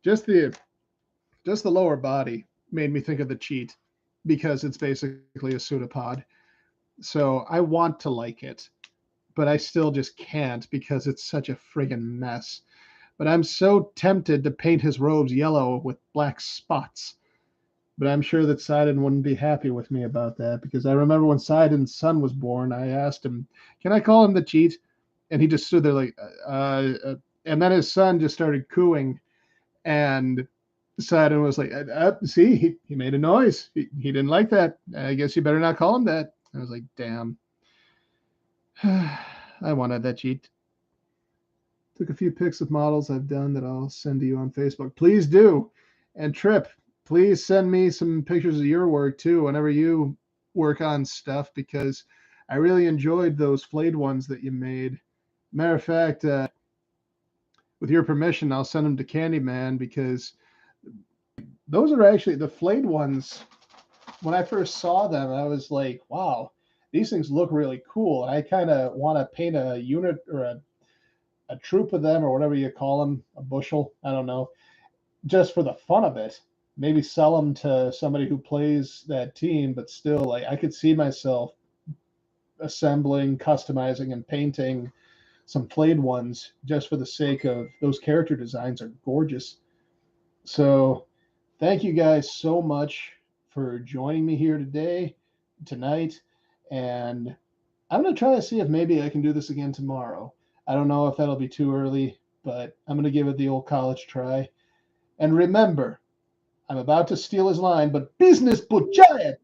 just the lower body made me think of the cheat because it's basically a pseudopod. So I want to like it, but I still just can't because it's such a friggin' mess. But I'm so tempted to paint his robes yellow with black spots. But I'm sure that Sidon wouldn't be happy with me about that because I remember when Sidon's son was born, I asked him, "Can I call him the cheat?" And he just stood there like, and then his son just started cooing, and Sidon was like, "See, he made a noise. He didn't like that. I guess you better not call him that." I was like, "Damn." I wanted that cheat. Took a few pics of models I've done that I'll send to you on Facebook. Please do. And Trip, please send me some pictures of your work too whenever you work on stuff because I really enjoyed those flayed ones that you made. Matter of fact, with your permission, I'll send them to Candyman because those are actually the flayed ones. When I first saw them, I was like, wow, these things look really cool. I kind of want to paint a unit or a troop of them or whatever you call them, a bushel, I don't know, just for the fun of it. Maybe sell them to somebody who plays that team, but still, like I could see myself assembling, customizing, and painting some flayed ones just for the sake of those character designs are gorgeous. So thank you guys so much for joining me here tonight, and I'm going to try to see if maybe I can do this again tomorrow. I don't know if that'll be too early, but I'm going to give it the old college try. And remember, I'm about to steal his line, but business but giant.